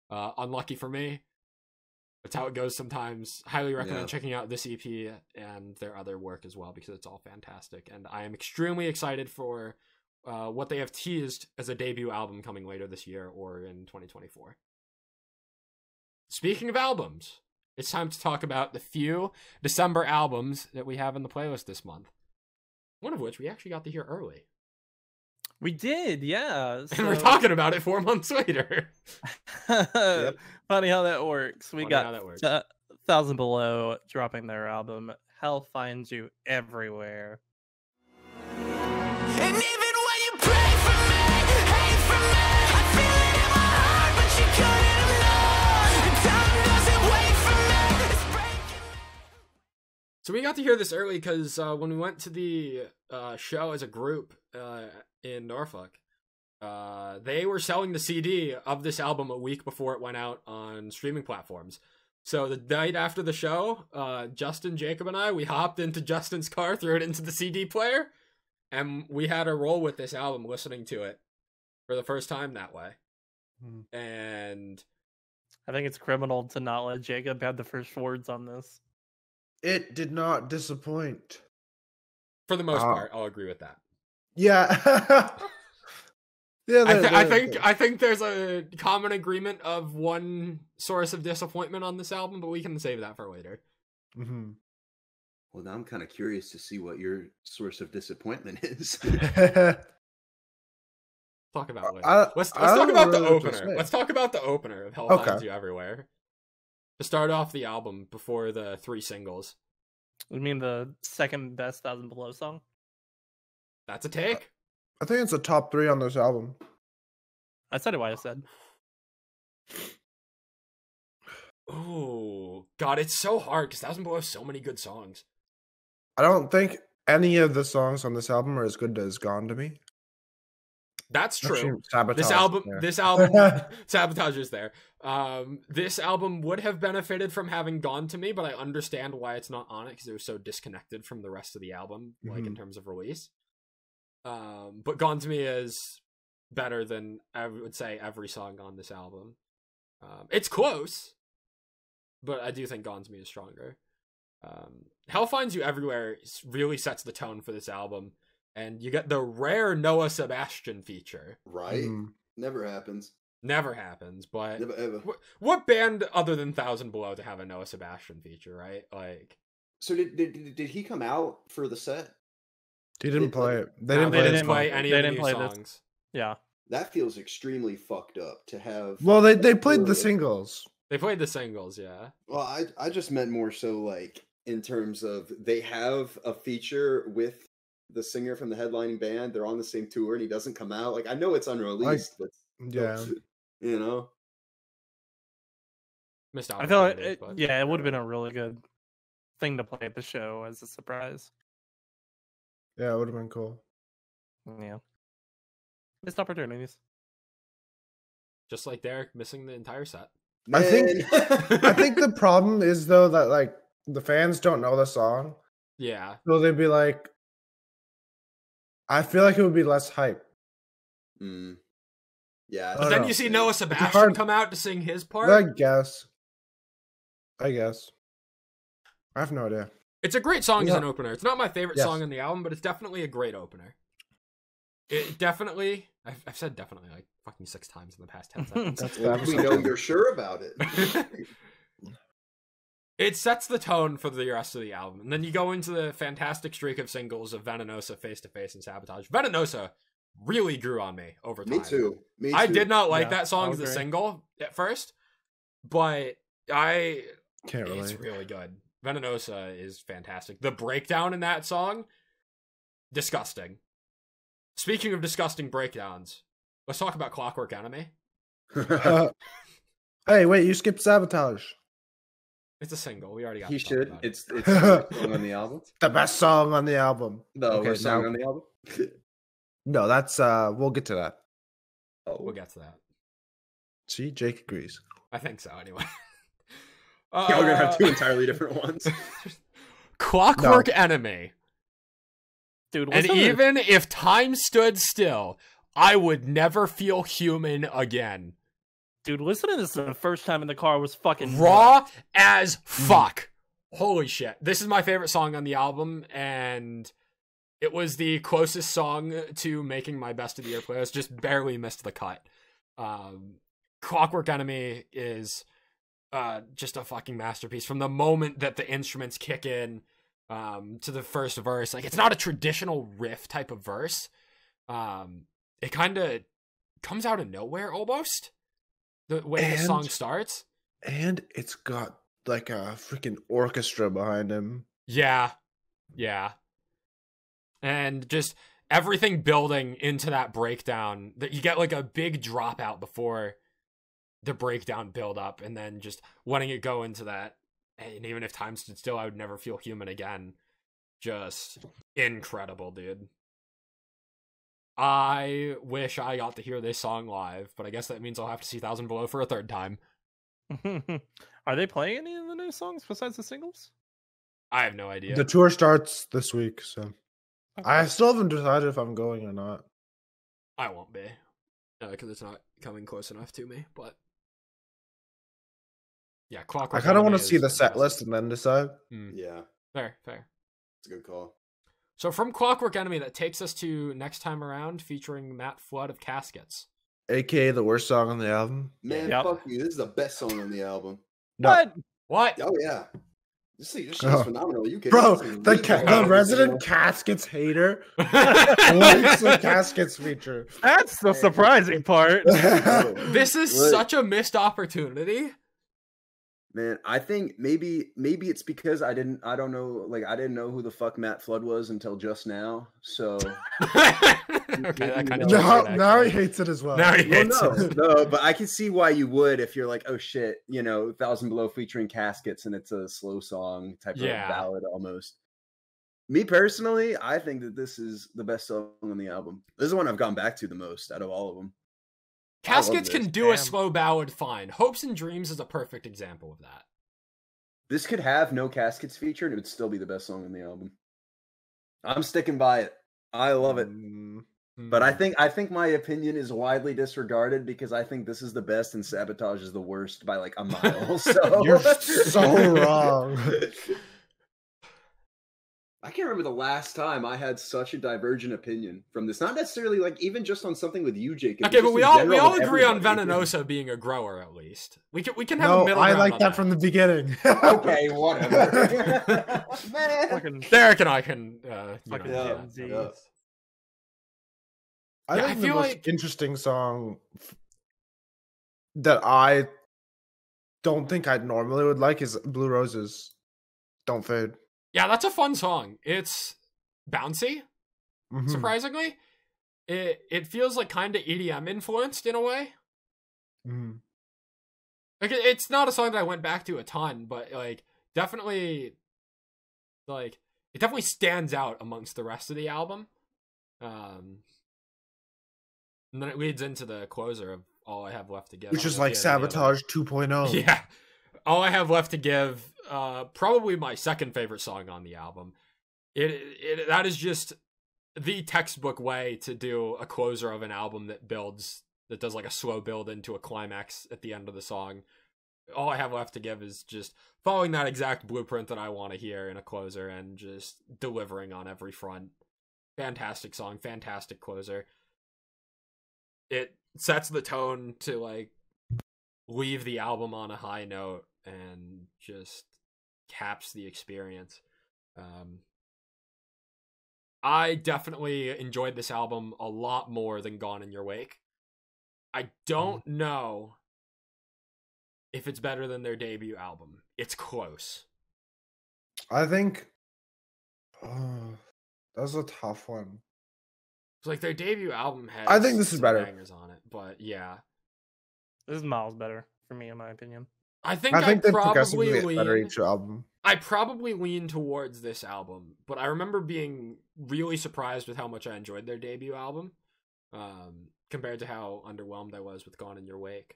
unlucky for me. That's how it goes sometimes. Highly recommend checking out this EP and their other work as well, because it's all fantastic. And I am extremely excited for what they have teased as a debut album coming later this year or in 2024. Speaking of albums, it's time to talk about the few December albums that we have in the playlist this month. One of which we actually got to hear early. We did, yeah. And we're talking about it 4 months later. Funny how that works. We Funny got how that works. 1,000 Below dropping their album, Hell Finds You Everywhere. And even when you pray for me, hate for me, I feel it in my heart, but you couldn't have known. And time doesn't wait for me, it's breaking. So we got to hear this early because when we went to the show as a group in Norfolk, they were selling the CD of this album a week before it went out on streaming platforms. So the night after the show, Justin, Jacob, and I, we hopped into Justin's car, threw it into the CD player, and we had a roll with this album, listening to it for the first time that way. And I think it's criminal to not let Jacob have the first words on this. It did not disappoint. for the most part, I'll agree with that. Yeah. Yeah, I think there's a common agreement of one source of disappointment on this album, but we can save that for later. Mm-hmm. Well, now I'm kind of curious to see what your source of disappointment is. Talk about it later. Let's talk about the opener. Let's talk about the opener of Hell Finds You Everywhere. To start off the album before the 3 singles. You mean the second best 1,000 Below song? That's a take. I think it's a top 3 on this album. I said what I said. Oh, God, it's so hard because 1,000 Below has so many good songs. I don't think any of the songs on this album are as good as Gone to Me. That's true. Actually, Sabotage This album, Sabotage is there. This album would have benefited from having Gone to Me, but I understand why it's not on it because it was so disconnected from the rest of the album, like in terms of release. But Gone to Me is better than I would say every song on this album. It's close, but I do think Gone to Me is stronger. Hell Finds You Everywhere really sets the tone for this album. And you get the rare Noah Sebastian feature. Right? Never happens. Never happens, but Never ever. What band other than 1,000 Below to have a Noah Sebastian feature, right? Like, so did he come out for the set? He didn't play it. They they didn't didn't play any of the new play songs. this. Yeah. That feels extremely fucked up to have. Well, they played the singles. They played the singles, yeah. Well, I just meant more so like in terms of they have a feature with the singer from the headlining band. They're on the same tour and he doesn't come out. Like, I know it's unreleased, but Yeah. you know. Missed out. I feel like it would have been a really good thing to play at the show as a surprise. Yeah, it would have been cool. Yeah. Missed opportunities. Just like Derek missing the entire set. I think Man. the problem is though that like the fans don't know the song. Yeah. So they'd be like, I feel like it would be less hype. Yeah. But then you see Noah Sebastian hard- come out to sing his part. I guess. I have no idea. It's a great song as an opener. It's not my favorite Yes. song on the album, but it's definitely a great opener. It definitely... I've said definitely like fucking 6 times in the past 10 seconds. That's We know you're sure about it. It sets the tone for the rest of the album. And then you go into the fantastic streak of singles of Venenosa, Face to Face, and Sabotage. Venenosa really grew on me over time. Me too. I did not like Yeah, that song I as a agree. single at first, but Can't it's relate. really good. Venenosa is fantastic. The breakdown in that song, disgusting. Speaking of disgusting breakdowns, let's talk about Clockwork Enemy. Hey, wait, you skipped Sabotage. It's a single. We already got He to talk should. about it. It's the worst song on the album. The best song on the album. The Okay, worst song now- on the album. No, that's we'll get to that. We'll get to that. See, Jake agrees. I think so, anyway. Yeah, we're gonna have two entirely different ones. Clockwork Enemy. Dude, And listen to even if time stood still, I would never feel human again. Dude, listen to this the first time in the car was fucking Raw as fuck. Holy shit. This is my favorite song on the album, and it was the closest song to making my best of the year playlist. Just barely missed the cut. Clockwork Enemy is just a fucking masterpiece. From the moment that the instruments kick in to the first verse, like, it's not a traditional riff type of verse. It kind of comes out of nowhere almost. The way the And- song starts. And it's got like a freaking orchestra behind him. Yeah. And just everything building into that breakdown, that you get like a big dropout before the breakdown build up, and then just letting it go into that. And even if time stood still, I would never feel human again. Just incredible, dude. I wish I got to hear this song live, but I guess that means I'll have to see 1000 Below for a third time. Are they playing any of the new songs besides the singles? I have no idea. The tour starts this week, so I still haven't decided if I'm going or not. I won't be, because it's not coming close enough to me. But yeah, Clockwork. I kind of want Enemy to see is the set fantastic. list and then decide. Yeah, Fair. it's a good call. So from Clockwork Enemy, that takes us to Next Time Around, featuring Matt Flood of Caskets. AKA the worst song on the album. Man, Yep. fuck you. This is the best song on the album. What? What? Oh yeah. This shit Oh. is phenomenal. You kidding? Bro, This is the, really the good. resident Caskets hater likes the Caskets feature. That's the surprising part. This is What? such a missed opportunity. Man, I think maybe it's because I didn't know who the fuck Matt Flood was until just now. So Okay, that kind of Now he hates it as well. Now he hates no, it. no, but I can see why you would if you're like, oh shit, 1000 Below featuring Caskets and it's a slow song type Yeah. of ballad almost. Me personally, I think that this is the best song on the album. This is the one I've gone back to the most out of all of them. Caskets I love can this. do a Damn. slow ballad fine. Hopes and Dreams is a perfect example of that. This could have no Caskets feature and it would still be the best song on the album. I'm sticking by it. I love it. But I think my opinion is widely disregarded because I think this is the best and Sabotage is the worst by like a mile. So You're so wrong. I can't remember the last time I had such a divergent opinion from this. Not necessarily like even just on something with you, Jacob. Okay, but just we in all general with agree on everybody. Venenosa being a grower at least. We can have a No, middle I ground like on that from the beginning. Okay, whatever. Man. Fucking Derek and I can. Fucking Yeah, Gen Z. yeah. I Yeah, think I the feel most like- interesting song that I don't think I normally would like is Blue Roses. Don't Fade. Yeah, that's a fun song. It's bouncy, Mhm. surprisingly. It feels like kind of EDM influenced in a way. Mhm. Like it's not a song that I went back to a ton, but like definitely, like it definitely stands out amongst the rest of the album. And then it leads into the closer of All I Have Left to Give. Which I is don't know like if you had any other- Sabotage 2.0. Yeah. All I Have Left to Give, probably my second favorite song on the album. That is just the textbook way to do a closer of an album that does like a slow build into a climax at the end of the song. All I Have Left to Give is just following that exact blueprint that I want to hear in a closer and just delivering on every front. Fantastic song, fantastic closer. It sets the tone to like leave the album on a high note and just caps the experience. I definitely enjoyed this album a lot more than Gone in Your Wake. I don't know if it's better than their debut album. It's close. I think that's a tough one. It's like their debut album had I think this is some better. bangers on it, but yeah. This is miles better for me, in my opinion. I think they progressively probably get better lean. each album. I probably lean towards this album, but I remember being really surprised with how much I enjoyed their debut album, compared to how underwhelmed I was with Gone in Your Wake.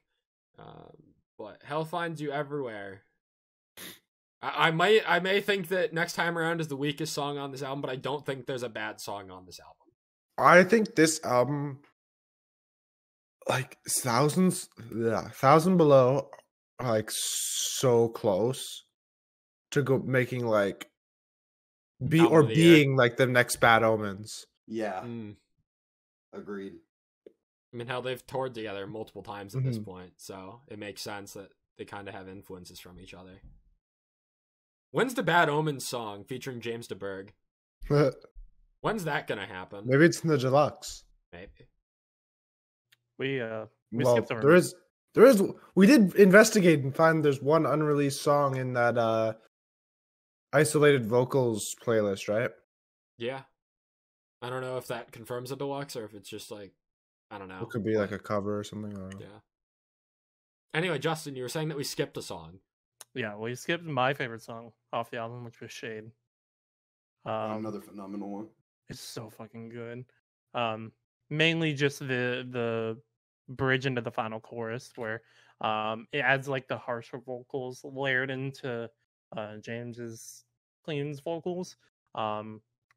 But Hell Finds You Everywhere. I may think that Next Time Around is the weakest song on this album, but I don't think there's a bad song on this album. I think this album, like Thousand Below, are like so close to go making like Album of the being like the next Bad Omens. Yeah, Mm. agreed. I mean, hell, they've toured together multiple times at this point, so it makes sense that they kind of have influences from each other. When's the Bad Omens song featuring James DeBerg? When's that gonna happen? Maybe it's in the deluxe. Maybe. We Well, skipped over. there is. We did investigate and find there's one unreleased song in that isolated vocals playlist, right? Yeah. I don't know if that confirms a deluxe or if it's just like, I don't know. It could be like a cover or something. I don't know. Yeah. Anyway, Justin, you were saying that we skipped a song. Yeah, we skipped my favorite song off the album, which was Shade. Another phenomenal one. It's so fucking good. Mainly just the bridge into the final chorus where it adds like the harsher vocals layered into James's clean vocals.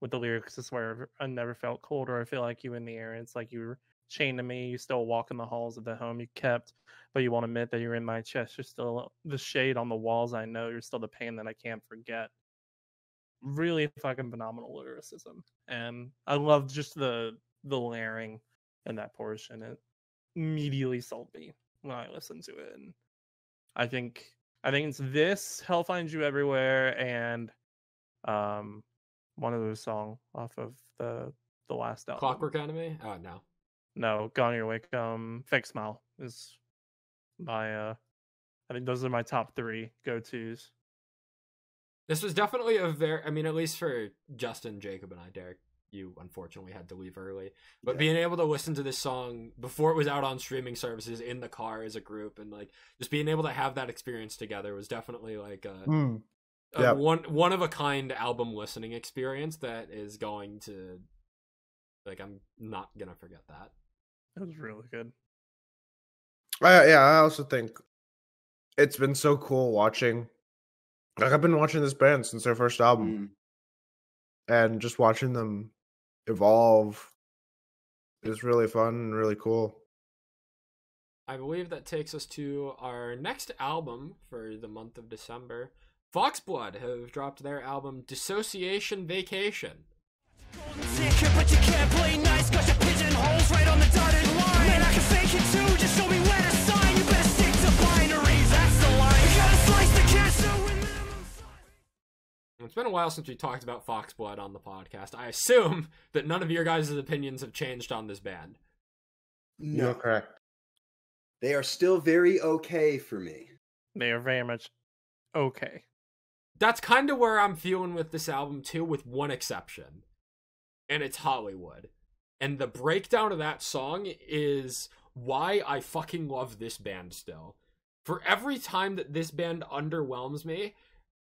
With the lyrics, "This is where I never felt colder. I feel like you in the air. It's like you were chained to me. You still walk in the halls of the home you kept, but you won't admit that you're in my chest. You're still the shade on the walls. I know you're still the pain that I can't forget." Really fucking phenomenal lyricism, and I love just the layering in that portion. It immediately sold me when I listened to it, and I think it's this, Hell Finds You Everywhere, and one of those songs off of the last album. Clockwork Enemy? Oh, no. No, Gone Your Wake. Fake Smile is my I think those are my top 3 go-tos. This was definitely a very, I mean, at least for Justin, Jacob, and I, Derek, you unfortunately had to leave early. But being able to listen to this song before it was out on streaming services in the car as a group and like just being able to have that experience together was definitely like a one of a kind album listening experience that is going to, like, I'm not gonna forget that. It was really good. I also think it's been so cool watching. Like, I've been watching this band since their first album, and just watching them evolve is really fun and really cool. I believe that takes us to our next album for the month of December. Foxblood have dropped their album Dissociation Vacation. Ticket, but you can't play nice cause your pigeonholes right on the dotted line. Man, I can fake it too, just show me where to sign. You better stick to binaries, that's the line. You gotta slice the cancer with minimum size. It's been a while since we talked about Foxblood on the podcast. I assume that none of your guys' opinions have changed on this band. No, You're correct. they are still very okay for me. They are very much okay. That's kind of where I'm feeling with this album too, with one exception. And it's Hollywood. And the breakdown of that song is why I fucking love this band still. For every time that this band underwhelms me,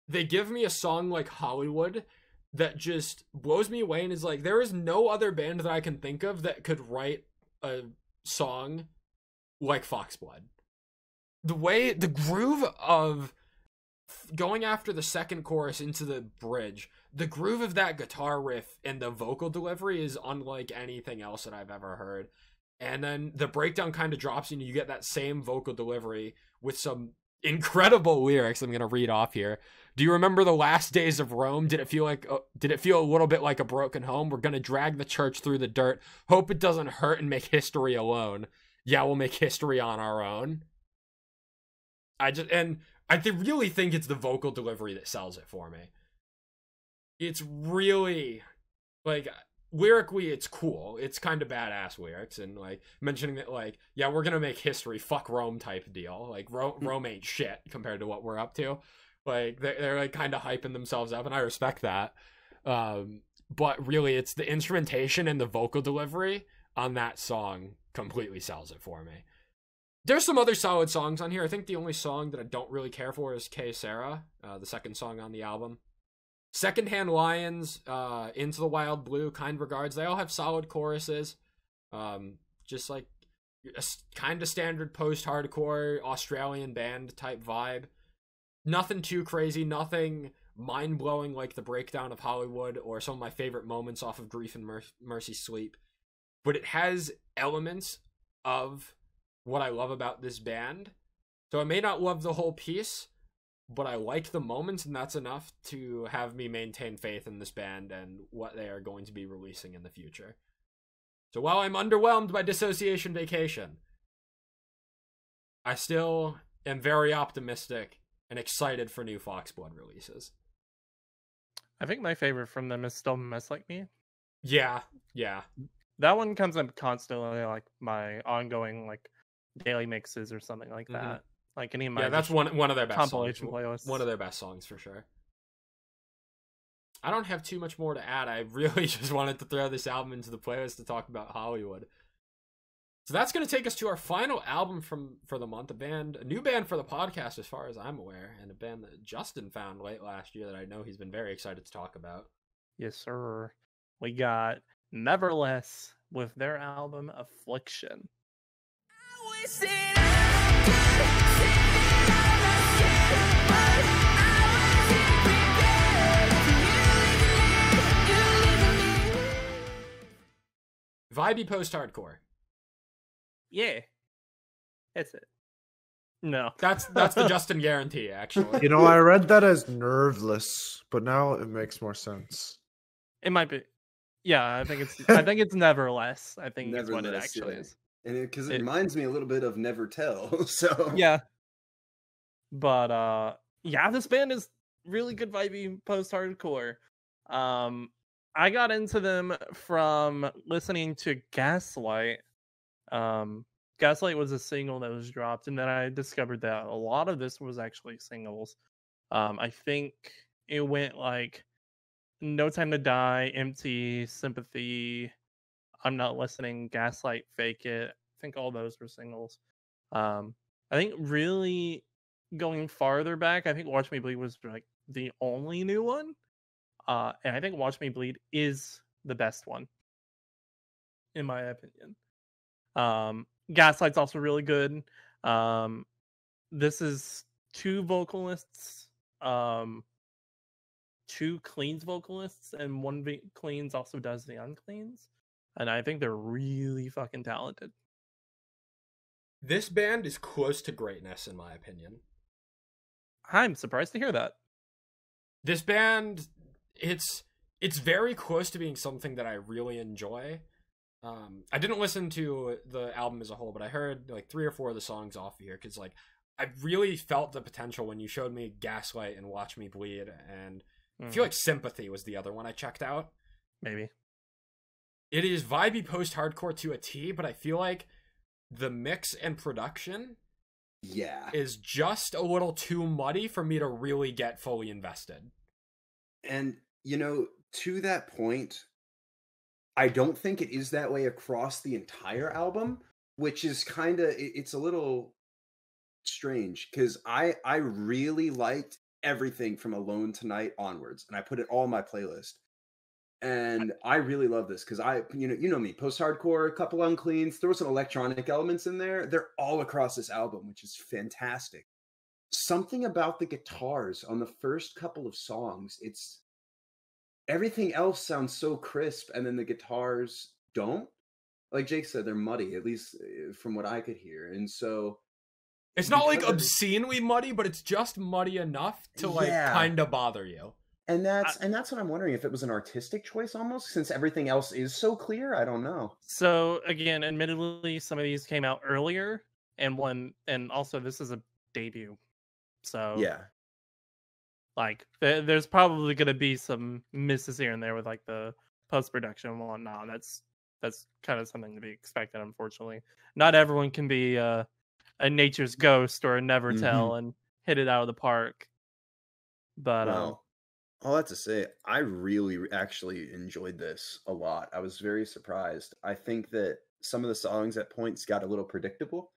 they give me a song like Hollywood that just blows me away and is like, there is no other band that I can think of that could write a song like Foxblood. The groove of going after the second chorus into the bridge, the groove of that guitar riff and the vocal delivery is unlike anything else that I've ever heard. And then the breakdown kind of drops and you get that same vocal delivery with some incredible lyrics I'm going to read off here. Do you remember the last days of Rome? Did it feel a little bit like a broken home? We're going to drag the church through the dirt. Hope it doesn't hurt and make history alone. Yeah, we'll make history on our own. And really think it's the vocal delivery that sells it for me. It's really, like, lyrically, it's cool. It's kind of badass lyrics, and, like, mentioning that, like, yeah, we're gonna make history, fuck Rome type deal. Like, Rome ain't shit compared to what we're up to. Like, they're like, kind of hyping themselves up, and I respect that. But really, it's the instrumentation and the vocal delivery on that song completely sells it for me. There's some other solid songs on here. I think the only song that I don't really care for is K Sarah, the second song on the album. Secondhand Lions, Into the Wild Blue, Kind Regards, they all have solid choruses. Just like a kind of standard post-hardcore Australian band type vibe. Nothing too crazy, nothing mind-blowing like the breakdown of Hollywood or some of my favorite moments off of Grief and Mercy Sleep. But it has elements of what I love about this band. So I may not love the whole piece, but I like the moments, and that's enough to have me maintain faith in this band and what they are going to be releasing in the future. So while I'm underwhelmed by Dissociation Vacation, I still am very optimistic and excited for new Foxblood releases. I think my favorite from them is still Mess Like Me. Yeah. That one comes up constantly, like my ongoing like daily mixes or something like that. Like any of my that's one of their best compilation songs. playlists. One of their best songs for sure. I don't have too much more to add. I really just wanted to throw this album into the playlist to talk about Hollywood. So that's going to take us to our final album for the month. A new band for the podcast as far as I'm aware, and a band that Justin found late last year that I know he's been very excited to talk about. Yes, sir. We got NVRLESS with their album Affliction. Vibey post-hardcore. Yeah. That's it. No. That's the Justin guarantee, actually. You know, I read that as nerveless, but now it makes more sense. It might be. Yeah, I think it's NVRLESS. I think that's what it Nevertheless, actually yeah. is. And because it reminds me a little bit of Never Tell. So Yeah. But yeah, this band is really good vibey post-hardcore. I got into them from listening to Gaslight. Gaslight was a single that was dropped, and then I discovered that a lot of this was actually singles. I think it went like No Time to Die, Empty, Sympathy, I'm Not Listening, Gaslight, Fake It. I think all those were singles. I think really going farther back, I think Watch Me Bleed was like the only new one. And I think Watch Me Bleed is the best one, in my opinion. Gaslight's also really good. This is two vocalists, two cleans vocalists, and one cleans also does the uncleans. And I think they're really fucking talented. This band is close to greatness, in my opinion. I'm surprised to hear that. This band, it's very close to being something that I really enjoy. I didn't listen to the album as a whole, but I heard like 3 or 4 of the songs off here because like I really felt the potential when you showed me Gaslight and Watch Me Bleed, and I feel like Sympathy was the other one I checked out. Maybe. It is vibey post-hardcore to a T, but I feel like the mix and production is just a little too muddy for me to really get fully invested. And, you know, to that point, I don't think it is that way across the entire album, which is kind of, it's a little strange because I really liked everything from Alone Tonight onwards, and I put it all in my playlist. And I really love this because you know me, post-hardcore, a couple uncleans, throw some electronic elements in there. They're all across this album, which is fantastic. Something about the guitars on the first couple of songs, everything else sounds so crisp, and then the guitars don't. Like Jake said, they're muddy, at least from what I could hear. And so it's not like obscenely muddy, but it's just muddy enough to like kind of bother you. And that's what I'm wondering, if it was an artistic choice almost, since everything else is so clear. I don't know. So again, admittedly, some of these came out earlier, and also this is a debut So Yeah. like there's probably going to be some misses here and there with like the post production and whatnot. That's kind of something to be expected. Unfortunately, not everyone can be a nature's ghost or a never tell and hit it out of the park. But Well, all that to say, I really actually enjoyed this a lot. I was very surprised. I think that some of the songs at points got a little predictable.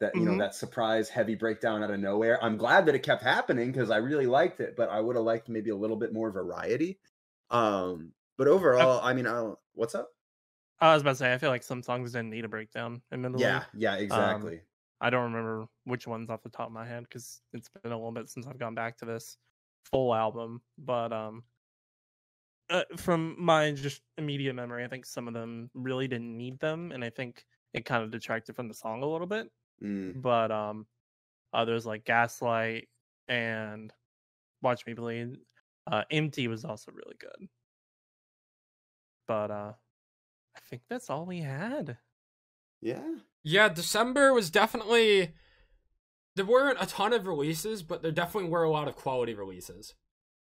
That, you know, that surprise heavy breakdown out of nowhere. I'm glad that it kept happening because I really liked it, but I would have liked maybe a little bit more variety. But overall, I mean, what's up? I was about to say, I feel like some songs didn't need a breakdown. Admittedly. Yeah, exactly. I don't remember which ones off the top of my head because it's been a little bit since I've gone back to this full album. But from my just immediate memory, I think some of them really didn't need them, and I think it kind of detracted from the song a little bit. But others like Gaslight and Watch Me Bleed, Empty was also really good. But I think that's all we had. Yeah, December was definitely... There weren't a ton of releases, but there definitely were a lot of quality releases.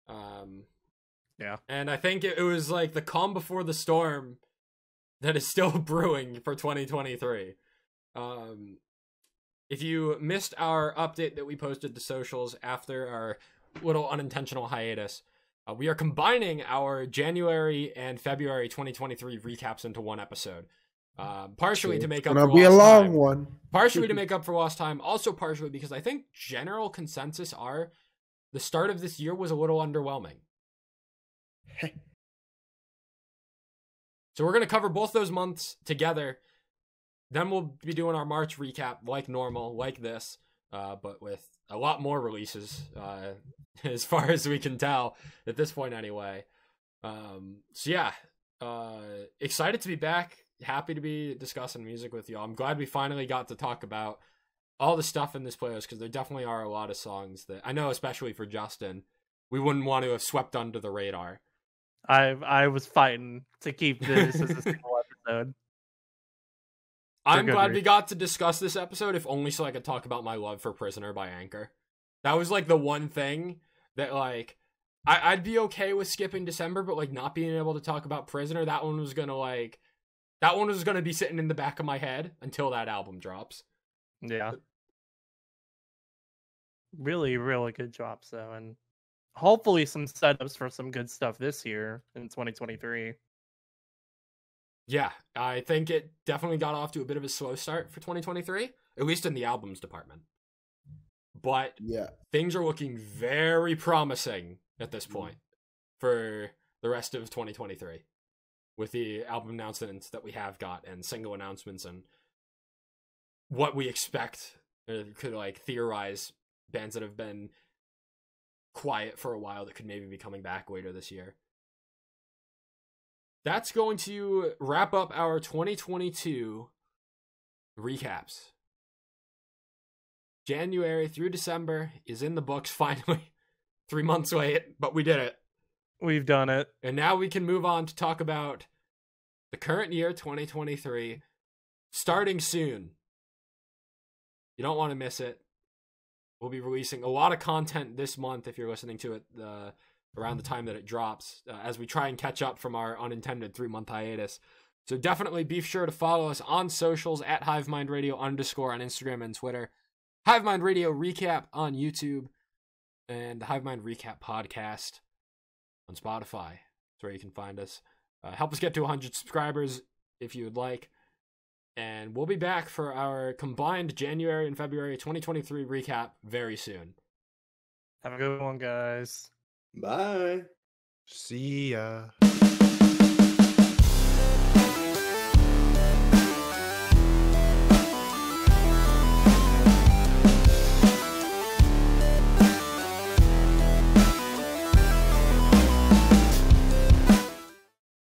Yeah. And I think it was like the calm before the storm that is still brewing for 2023. If you missed our update that we posted to socials after our little unintentional hiatus, we are combining our January and February 2023 recaps into one episode. Partially to make up for lost time. It's gonna be a long one. Partially to make up for lost time. Also partially because I think general consensus are the start of this year was a little underwhelming. So we're going to cover both those months together. Then we'll be doing our March recap like normal, like this, but with a lot more releases, as far as we can tell at this point anyway. So yeah, excited to be back. Happy to be discussing music with y'all. I'm glad we finally got to talk about all the stuff in this playlist because there definitely are a lot of songs that I know, especially for Justin, we wouldn't want to have swept under the radar. I was fighting to keep this as a single episode. I'm glad we got to discuss this episode, if only so I could talk about my love for Prisoner by Ankor. That was like the one thing that like I'd be okay with skipping December, but like not being able to talk about Prisoner, that one was gonna be sitting in the back of my head until that album drops. Yeah. Really, really good drops though, and hopefully some setups for some good stuff this year in 2023. Yeah, I think it definitely got off to a bit of a slow start for 2023, at least in the albums department. But yeah, things are looking very promising at this point for the rest of 2023 with the album announcements that we have got and single announcements and what we expect. Could like theorize bands that have been quiet for a while that could maybe be coming back later this year. That's going to wrap up our 2022 recaps. January through December is in the books finally. 3 months late, but we did it. We've done it. And now we can move on to talk about the current year, 2023, starting soon. You don't want to miss it. We'll be releasing a lot of content this month if you're listening to it around the time that it drops, as we try and catch up from our unintended 3-month hiatus. So definitely be sure to follow us on socials at Hivemind Radio _ on Instagram and Twitter. Hivemind Radio Recap on YouTube, and the Hivemind Recap Podcast on Spotify. That's where you can find us. Help us get to 100 subscribers if you would like. And we'll be back for our combined January and February 2023 recap very soon. Have a good one, guys. Bye. See ya.